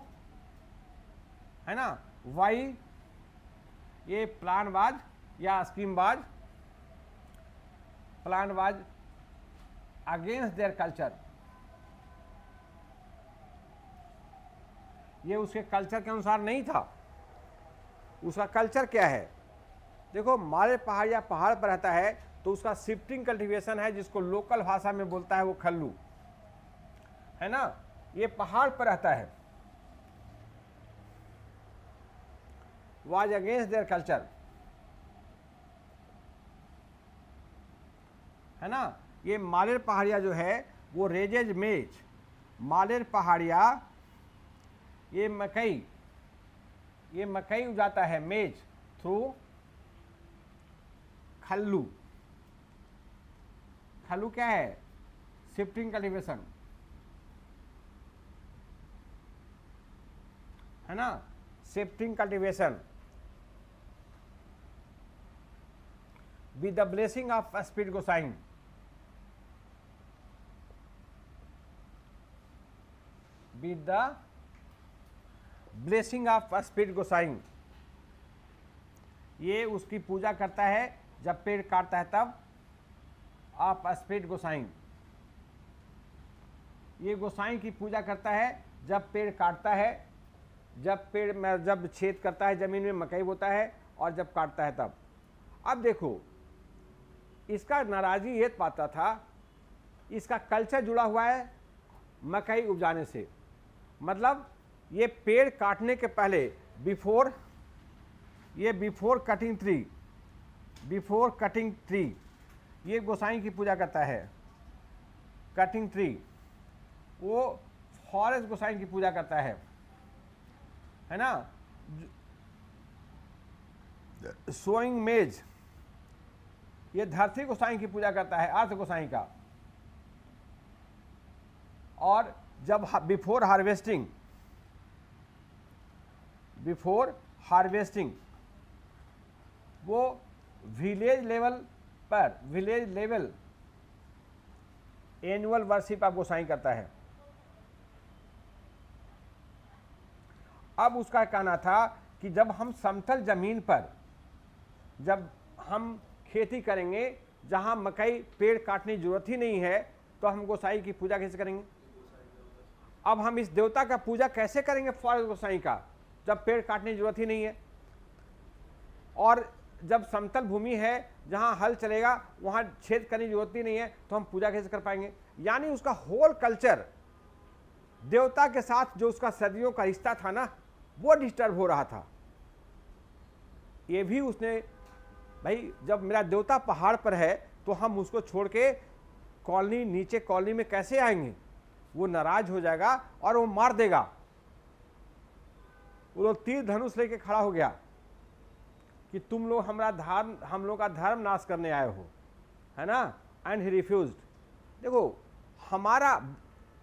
है ना, वाई? ये प्लानबाज या स्कीमबाज, प्लानबाज अगेंस्ट देयर कल्चर, ये उसके कल्चर के अनुसार नहीं था। उसका कल्चर क्या है? देखो, माले पहाड़िया पहाड़ पर रहता है तो उसका शिफ्टिंग कल्टीवेशन है, जिसको लोकल भाषा में बोलता है वो खल्लू, है ना। ये पहाड़ पर रहता है, वाज अगेंस्ट देयर कल्चर, है ना। ये मालेर पहाड़िया जो है वो रेजेज मेज, मालेर पहाड़िया ये मकई उगाता है, मेज थ्रू खल्लू। खल्लू क्या है? शिफ्टिंग कल्टीवेशन, है ना, shifting cultivation with the blessing of speed Gosai. With the blessing of speed Gosai, ये उसकी पूजा करता है जब पेड़ काटता है तब। ऑफ स्पीड गोसाई, ये गोसाई की पूजा करता है जब पेड़ काटता है, जब छेद करता है जमीन में, मकई बोता है, और जब काटता है तब। अब देखो, इसका नाराजगी ये पाता था, इसका कल्चर जुड़ा हुआ है मकई उपजाने से। मतलब ये पेड़ काटने के पहले, बिफोर कटिंग ट्री, ये गोसाई की पूजा करता है। कटिंग ट्री, वो फॉरेस्ट गोसाई की पूजा करता है ना। सोइंग मेज, ये धरती गोसाई की पूजा करता है, अर्थ गोसाई का। और जब बिफोर हार्वेस्टिंग वो village level annual worship of Gosai करता है। अब उसका कहना था कि जब हम समतल जमीन पर जब हम खेती करेंगे, जहां मकई पेड़ काटने की जरूरत ही नहीं है, तो हम गोसाई की पूजा कैसे करेंगे? अब हम इस देवता का पूजा कैसे करेंगे फॉरेस्ट गोसाई का, जब पेड़ काटने की जरूरत ही नहीं है? और जब समतल भूमि है जहां हल चलेगा वहां छेद करने की जरूरत ही नहीं है, तो हम पूजा कैसे कर पाएंगे? यानी उसका होल कल्चर देवता के साथ जो उसका सदियों का रिश्ता था ना, वो डिस्टर्ब हो रहा था। ये भी उसने, भाई जब मेरा देवता पहाड़ पर है तो हम उसको छोड़ के कॉलोनी, नीचे कॉलोनी में कैसे आएंगे? वो नाराज हो जाएगा और वो मार देगा। वो लोग तीर धनुष लेके खड़ा हो गया कि तुम लोग हम लोग का धर्म नाश करने आए हो, है ना। And he refused. देखो, हमारा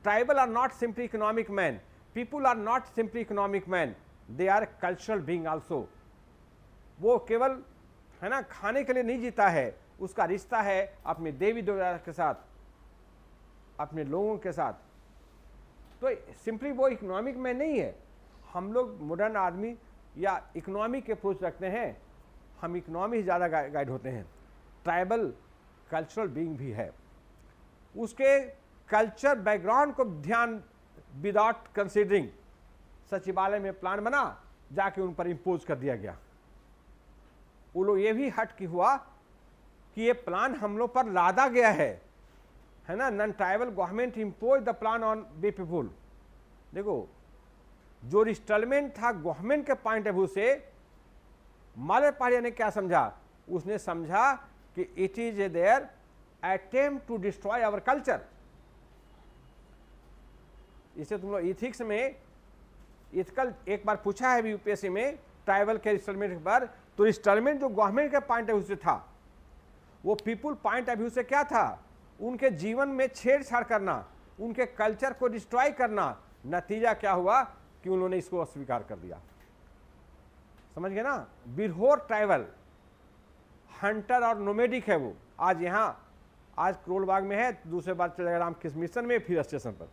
tribal are not simply economic man, people are not simply economic man, they are cultural being also. वो केवल, है ना, खाने के लिए नहीं जीता है, उसका रिश्ता है अपने देवी देवता के साथ, अपने लोगों के साथ। तो सिंपली वो इकोनॉमिक में नहीं है। हम लोग मॉडर्न आदमी या इकोनॉमिक के अप्रोच रखते हैं, हम इकोनॉमी ज़्यादा गाइड होते हैं। ट्राइबल कल्चरल बीइंग भी है, उसके कल्चर बैकग्राउंड को ध्यान विदाउट कंसिडरिंग सचिवालय में प्लान बना, जाके उन पर इम्पोज कर दिया गया। वो लोग ये भी हट की हुआ कि ये प्लान हम लोग पर लादा गया है ना। Non tribal government impose the plan on the people. देखो, जो रिस्टलमेंट था गवर्नमेंट के पॉइंट ऑफ व्यू से, मालर पहाड़िया ने क्या समझा? उसने समझा कि it is a their attempt to destroy our culture. इसे तुम लोग इथिक्स में इथिकल एक बार पूछा है यूपीएससी में ट्राइबल के रिस्टलमेंट पर, तो रिस्टलमेंट जो गवर्नमेंट के पॉइंट ऑफ व्यू से था, वो पीपुल पॉइंट ऑफ व्यू से क्या था? उनके जीवन में छेड़छाड़ करना, उनके कल्चर को डिस्ट्रॉय करना। नतीजा क्या हुआ कि उन्होंने इसको अस्वीकार कर दिया। समझ गए ना। बिरहोर ट्राइबल हंटर और नोमेडिक है वो। आज यहाँ, आज करोलबाग में है, दूसरे बार चलेगा रामकृष्ण मिशन में, फिर स्टेशन पर।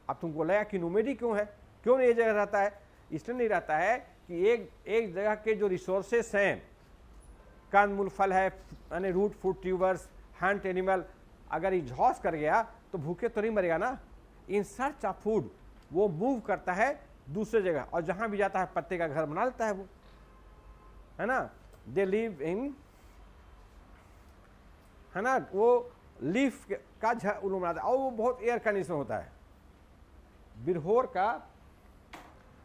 अब तुमको लगा कि नोमेडिक क्यों है, क्यों नहीं ये जगह रहता है? इसलिए नहीं रहता है कि एक जगह के जो रिसोर्सेस हैं, कंद मूल फल है, यानी root food tubers, hunt animal, अगर एग्जॉस्ट कर गया तो भूखे तो नहीं मरेगा ना। इन सर्च ऑफ फूड वो मूव करता है दूसरे जगह, और जहां भी जाता है पत्ते का घर बना लेता है वो, है ना। दे लिव इन, है ना, वो लीफ का घर उन्होंने बनाता है, और वो बहुत एयर कंडीशन होता है। बिरहोर का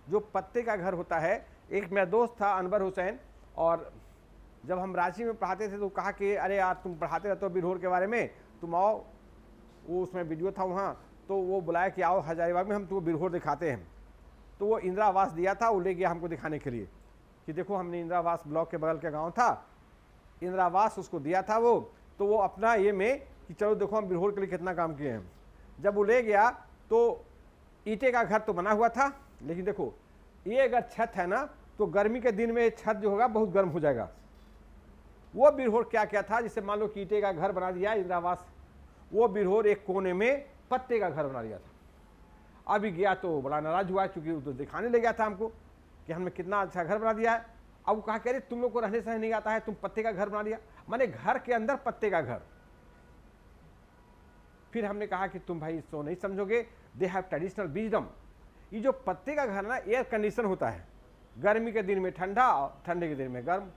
जो पत्ते का घर होता है, एक मेरा दोस्त था अनवर हुसैन, और जब हम रांची में पढ़ाते थे तो कहा कि अरे यार तुम पढ़ाते रहते हो बिरहोर के बारे में, तुम आओ। वो उसमें वीडियो था वहाँ, तो वो बुलाया कि आओ हजारीबाग में हम तुमको बिरहोर दिखाते हैं। तो वो इंदिरा आवास दिया था, वो ले गया हमको दिखाने के लिए कि देखो हमने इंदिरा आवास, ब्लॉक के बगल का गाँव था, इंदिरा आवास उसको दिया था वो। तो वो अपना ये में कि चलो देखो हम बिरहोर के लिए कितना काम किए हैं। जब वो ले गया तो ईंटे का घर तो बना हुआ था, लेकिन देखो ये अगर छत है ना तो गर्मी के दिन में छत जो होगा बहुत गर्म हो जाएगा। वो बिरहोर क्या क्या था, जिससे मान लो कि ईंटे का घर बना दिया इंदिरा आवास, वो बिरहोर एक कोने में पत्ते का घर बना दिया था। अभी गया तो बड़ा नाराज हुआ, क्योंकि वो तो दिखाने ले गया था हमको कि हमने कितना अच्छा घर बना दिया है। अब वो कहा कह रहे तुम लोग को रहने सहने नहीं आता है, तुम पत्ते का घर बना दिया, माने घर के अंदर पत्ते का घर। फिर हमने कहा कि तुम भाई इसको नहीं समझोगे, दे हैव ट्रेडिशनल विजडम। ये जो पत्ते का घर ना एयर कंडीशन होता है, गर्मी के दिन में ठंडा और ठंडे के दिन में गर्म।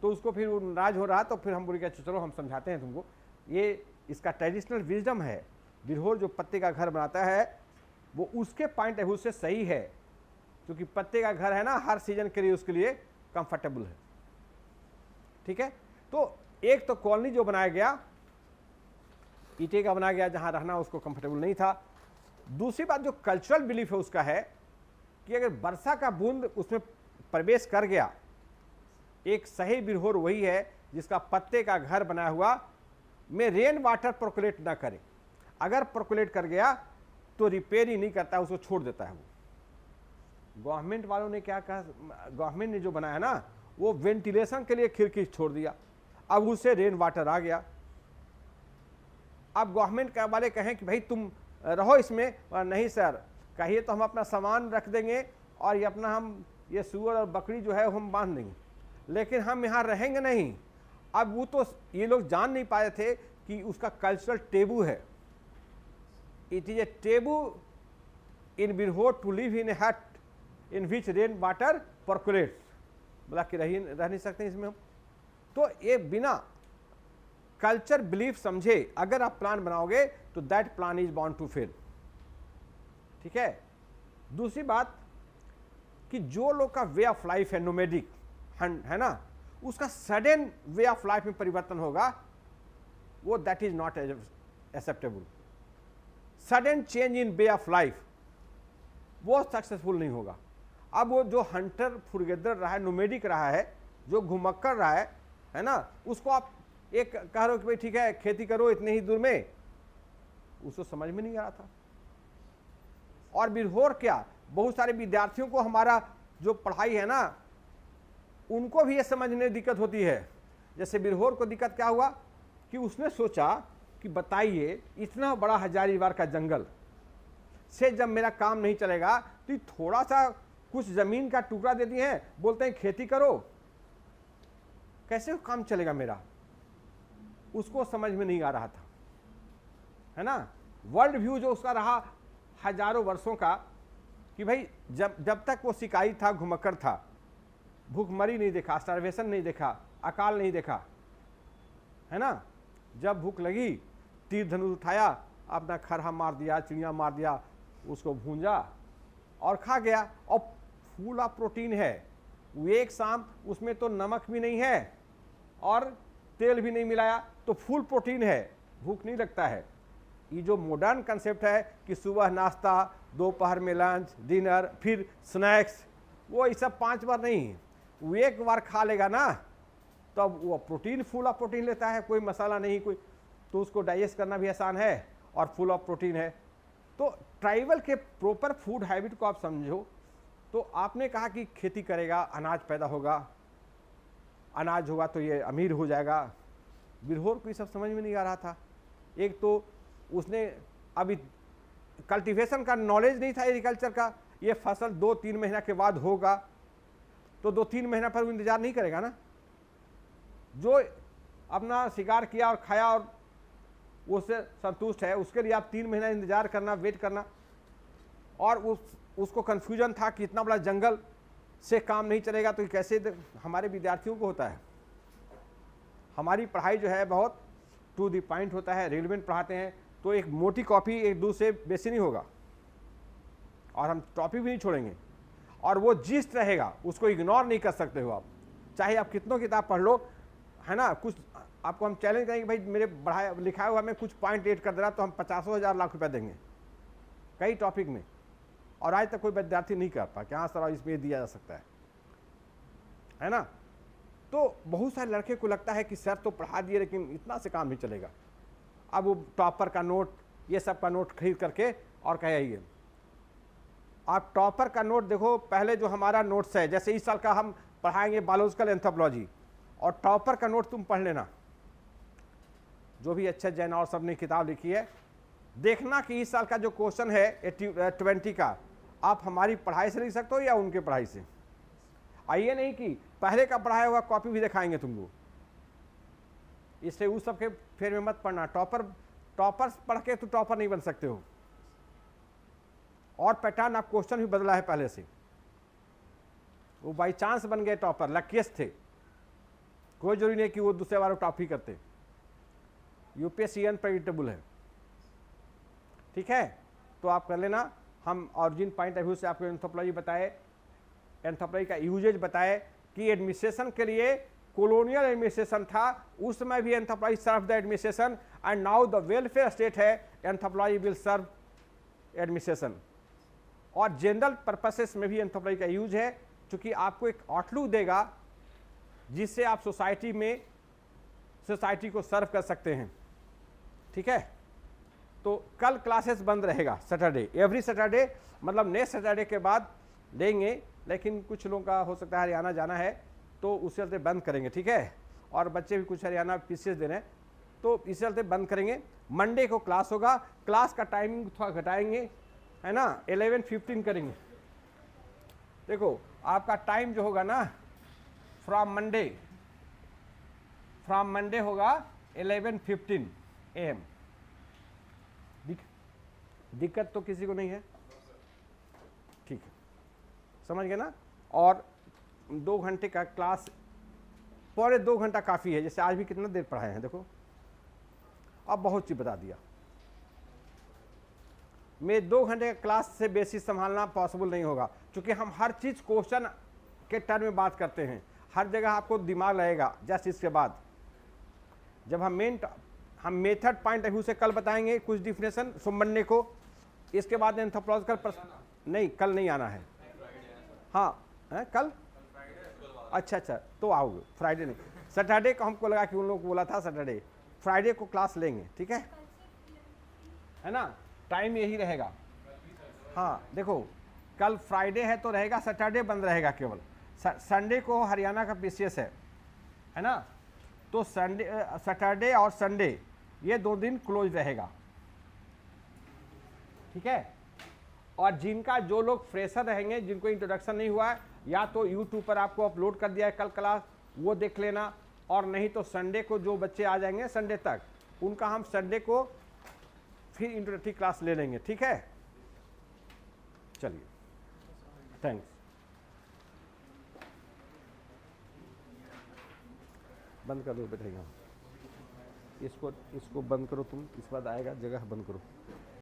तो उसको फिर वो नाराज हो रहा, तो फिर हम बोले कि चलो हम समझाते हैं तुमको, ये इसका ट्रेडिशनल विजडम है। बिरहोर जो पत्ते का घर बनाता है वो उसके पॉइंट ऑफ व्यू से सही है, क्योंकि पत्ते का घर है ना हर सीजन के लिए उसके लिए कंफर्टेबल है। ठीक है, तो एक तो कॉलोनी जो बनाया गया ईंटे का बनाया गया, जहां रहना उसको कंफर्टेबल नहीं था। दूसरी बात जो कल्चरल बिलीफ है उसका है कि अगर वर्षा का बूंद उसमें प्रवेश कर गया, एक सही बिरहोर वही है जिसका पत्ते का घर बनाया हुआ में रेन वाटर पर्कुलेट ना करे। अगर पर्कुलेट कर गया तो रिपेयर ही नहीं करता, उसको छोड़ देता है वो। गवर्नमेंट वालों ने क्या कहा, गवर्नमेंट ने जो बनाया ना वो वेंटिलेशन के लिए खिड़की छोड़ दिया, अब उससे रेन वाटर आ गया। अब गवर्नमेंट वाले कहें कि भाई तुम रहो इसमें, नहीं सर, कहिए तो हम अपना सामान रख देंगे और ये अपना हम ये सुअर और बकरी जो है हम बांध देंगे, लेकिन हम यहाँ रहेंगे नहीं। अब वो तो ये लोग जान नहीं पाए थे कि उसका कल्चरल टेबू है। It is a taboo in Birhor to live in a hut in which rain water percolates, बोला कि रह नहीं सकते इसमें हम। तो ये बिना कल्चर बिलीफ समझे अगर आप प्लान बनाओगे तो that plan is bound to fail. ठीक है, दूसरी बात कि जो लोग का वे ऑफ लाइफ है नोमेडिक है ना, उसका सडन वे ऑफ लाइफ में परिवर्तन होगा, वो that is not acceptable. Sudden change in way of life वो सक्सेसफुल नहीं होगा। अब वो जो हंटर फुरगेदर रहा है, नोमेडिक रहा है, जो घुमक्कर रहा है ना, उसको आप एक कह रहे हो कि भाई ठीक है खेती करो इतने ही दूर में, उसको समझ में नहीं आ रहा था। और बिरहोर क्या, बहुत सारे विद्यार्थियों को हमारा जो पढ़ाई है ना उनको भी ये समझने में दिक्कत होती है। जैसे बिरहोर को दिक्कत क्या हुआ कि उसने सोचा कि बताइए इतना बड़ा हजारीबाग का जंगल से जब मेरा काम नहीं चलेगा तो थोड़ा सा कुछ जमीन का टुकड़ा दे दिए हैं, बोलते हैं खेती करो, कैसे काम चलेगा मेरा? उसको समझ में नहीं आ रहा था, है ना। वर्ल्ड व्यू जो उसका रहा हजारों वर्षों का कि भाई जब तक वो शिकारी था, घुमक्कर था, भूखमरी नहीं देखा, स्टार्वेशन नहीं देखा, अकाल नहीं देखा, है ना। जब भूख लगी तीर धनुष उठाया, अपना खरहा मार दिया, चिड़िया मार दिया, उसको भूंजा और खा गया। और फुल ऑफ प्रोटीन है वो, एक शाम उसमें तो नमक भी नहीं है और तेल भी नहीं मिलाया, तो फुल प्रोटीन है, भूख नहीं लगता है। ये जो मॉडर्न कंसेप्ट है कि सुबह नाश्ता, दोपहर में लंच, डिनर, फिर स्नैक्स, वो ये सब 5 बार नहीं, वो एक बार खा लेगा ना तब वो प्रोटीन, फुल ऑफ प्रोटीन लेता है, कोई मसाला नहीं कोई, तो उसको डाइजेस्ट करना भी आसान है और फुल ऑफ प्रोटीन है। तो ट्राइबल के प्रॉपर फूड हैबिट को आप समझो तो आपने कहा कि खेती करेगा, अनाज पैदा होगा, अनाज होगा तो ये अमीर हो जाएगा। बिरहोर को ये सब समझ में नहीं आ रहा था। एक तो उसने अभी कल्टीवेशन का नॉलेज नहीं था एग्रीकल्चर का, ये फसल 2-3 महीना के बाद होगा, तो 2-3 महीना पर वो इंतजार नहीं करेगा ना। जो अपना शिकार किया और खाया और उससे संतुष्ट है, उसके लिए आप 3 महीना इंतजार करना, वेट करना। और उसको कन्फ्यूजन था कि इतना बड़ा जंगल से काम नहीं चलेगा, तो कैसे हमारे विद्यार्थियों को होता है। हमारी पढ़ाई जो है बहुत टू द पॉइंट होता है, रिलेवेंट पढ़ाते हैं, तो एक मोटी कॉपी एक दूसरे बेसी नहीं होगा, और हम टॉपिक भी नहीं छोड़ेंगे। और वो जिस्ट रहेगा, उसको इग्नोर नहीं कर सकते हो आप, चाहे आप कितनों किताब पढ़ लो, है ना। कुछ आपको हम चैलेंज करेंगे, भाई मेरे पढ़ाया लिखाया हुआ में कुछ पॉइंट ऐड कर दे रहा, तो हम 50,000 लाख रुपया देंगे कई टॉपिक में। और आज तक कोई विद्यार्थी नहीं कर पा कि हाँ सर इसमें दिया जा सकता है ना। तो बहुत सारे लड़के को लगता है कि सर तो पढ़ा दिए, लेकिन इतना से काम नहीं चलेगा। अब वो टॉपर का नोट, ये सब का नोट खरीद करके और कहिए, आप टॉपर का नोट देखो। पहले जो हमारा नोट्स है, जैसे इस साल का हम पढ़ाएंगे बायोलॉजिकल एंथ्रोपोलॉजी, और टॉपर का नोट तुम पढ़ लेना, जो भी अच्छे जैन और सब ने किताब लिखी है, देखना कि इस साल का जो क्वेश्चन है 20 का, आप हमारी पढ़ाई से लिख सकते हो या उनके पढ़ाई से। आइए नहीं कि पहले का पढ़ाया हुआ कॉपी भी दिखाएंगे तुमको, इसलिए उस सब के फेर में मत पढ़ना। टॉपर्स पढ़ के तो टॉपर नहीं बन सकते हो। और पैटर्न आप क्वेश्चन भी बदला है पहले से, वो बाई चांस बन गए टॉपर, लकीस्ट थे, कोई जरूरी नहीं कि वो दूसरे बार टॉप ही करते। यूपीएससी अनप्रेडिक्टेबल है, ठीक है। तो आप कर लेना। हम ऑरिजिन पॉइंट ऑफ व्यू से आपको एंथ्रोपोलॉजी बताए, एंथ्रोपोलॉजी का यूजेज बताए कि एडमिनिस्ट्रेशन के लिए कॉलोनियल एडमिनिस्ट्रेशन था, उस समय भी anthropology serve the administration, and now the welfare state है, एंथ्रोपोलॉजी विल सर्व एडमिनिस्ट्रेशन। और जनरल पर्पसेस में भी एंथ्रोपोलॉजी का यूज है, क्योंकि आपको एक आउटलुक देगा जिससे आप सोसाइटी को सर्व कर सकते हैं, ठीक है। तो कल क्लासेस बंद रहेगा सैटरडे, एवरी सैटरडे, मतलब नेक्स्ट सैटरडे के बाद लेंगे, लेकिन कुछ लोगों का हो सकता है हरियाणा जाना है, तो उस चलते बंद करेंगे, ठीक है। और बच्चे भी कुछ हरियाणा पीसीएस दे रहे हैं, तो इस चलते बंद करेंगे। मंडे को क्लास होगा, क्लास का टाइमिंग थोड़ा घटाएंगे, है ना, 11:15 करेंगे। देखो आपका टाइम जो होगा ना, फ्रॉम मंडे होगा 11:15 AM। दिक्कत तो किसी को नहीं है, ठीक है, समझ गए ना। और 2 घंटे का क्लास, पौने 2 घंटा काफ़ी है। जैसे आज भी कितना देर पढ़ाए हैं, देखो अब बहुत चीज़ बता दिया। मैं 2 घंटे का क्लास से बेसी संभालना पॉसिबल नहीं होगा, क्योंकि हम हर चीज़ क्वेश्चन के टर्म में बात करते हैं, हर जगह आपको दिमाग लगेगा। जस्ट इसके बाद जब हम मेथड पॉइंट ऑफ व्यू से कल बताएंगे कुछ डिफिनेशन मंडे को, इसके बाद एंथ्रोपोलॉजिकल नहीं, कल नहीं आना है। हाँ है कल, अच्छा, तो आओगे फ्राइडे नहीं, सैटरडे को हमको लगा कि उन लोगों को बोला था सैटरडे, फ्राइडे को क्लास लेंगे, ठीक है ना। टाइम यही रहेगा। हाँ देखो, कल फ्राइडे है तो रहेगा, सैटरडे बंद रहेगा केवल। संडे को हरियाणा का पीसीएस है ना, तो सैटरडे और संडे ये 2 दिन क्लोज रहेगा, ठीक है। और जिनका जो लोग फ्रेशर रहेंगे, जिनको इंट्रोडक्शन नहीं हुआ है, या तो यूट्यूब पर आपको अपलोड कर दिया है कल क्लास, वो देख लेना। और नहीं तो संडे को जो बच्चे आ जाएंगे संडे तक, उनका हम संडे को फिर इंट्रोडक्टरी क्लास ले लेंगे, ठीक है। चलिए, थैंक्स। बंद कर दो बेटा, इसको बंद करो तुम, इस बाद आएगा जगह, बंद करो।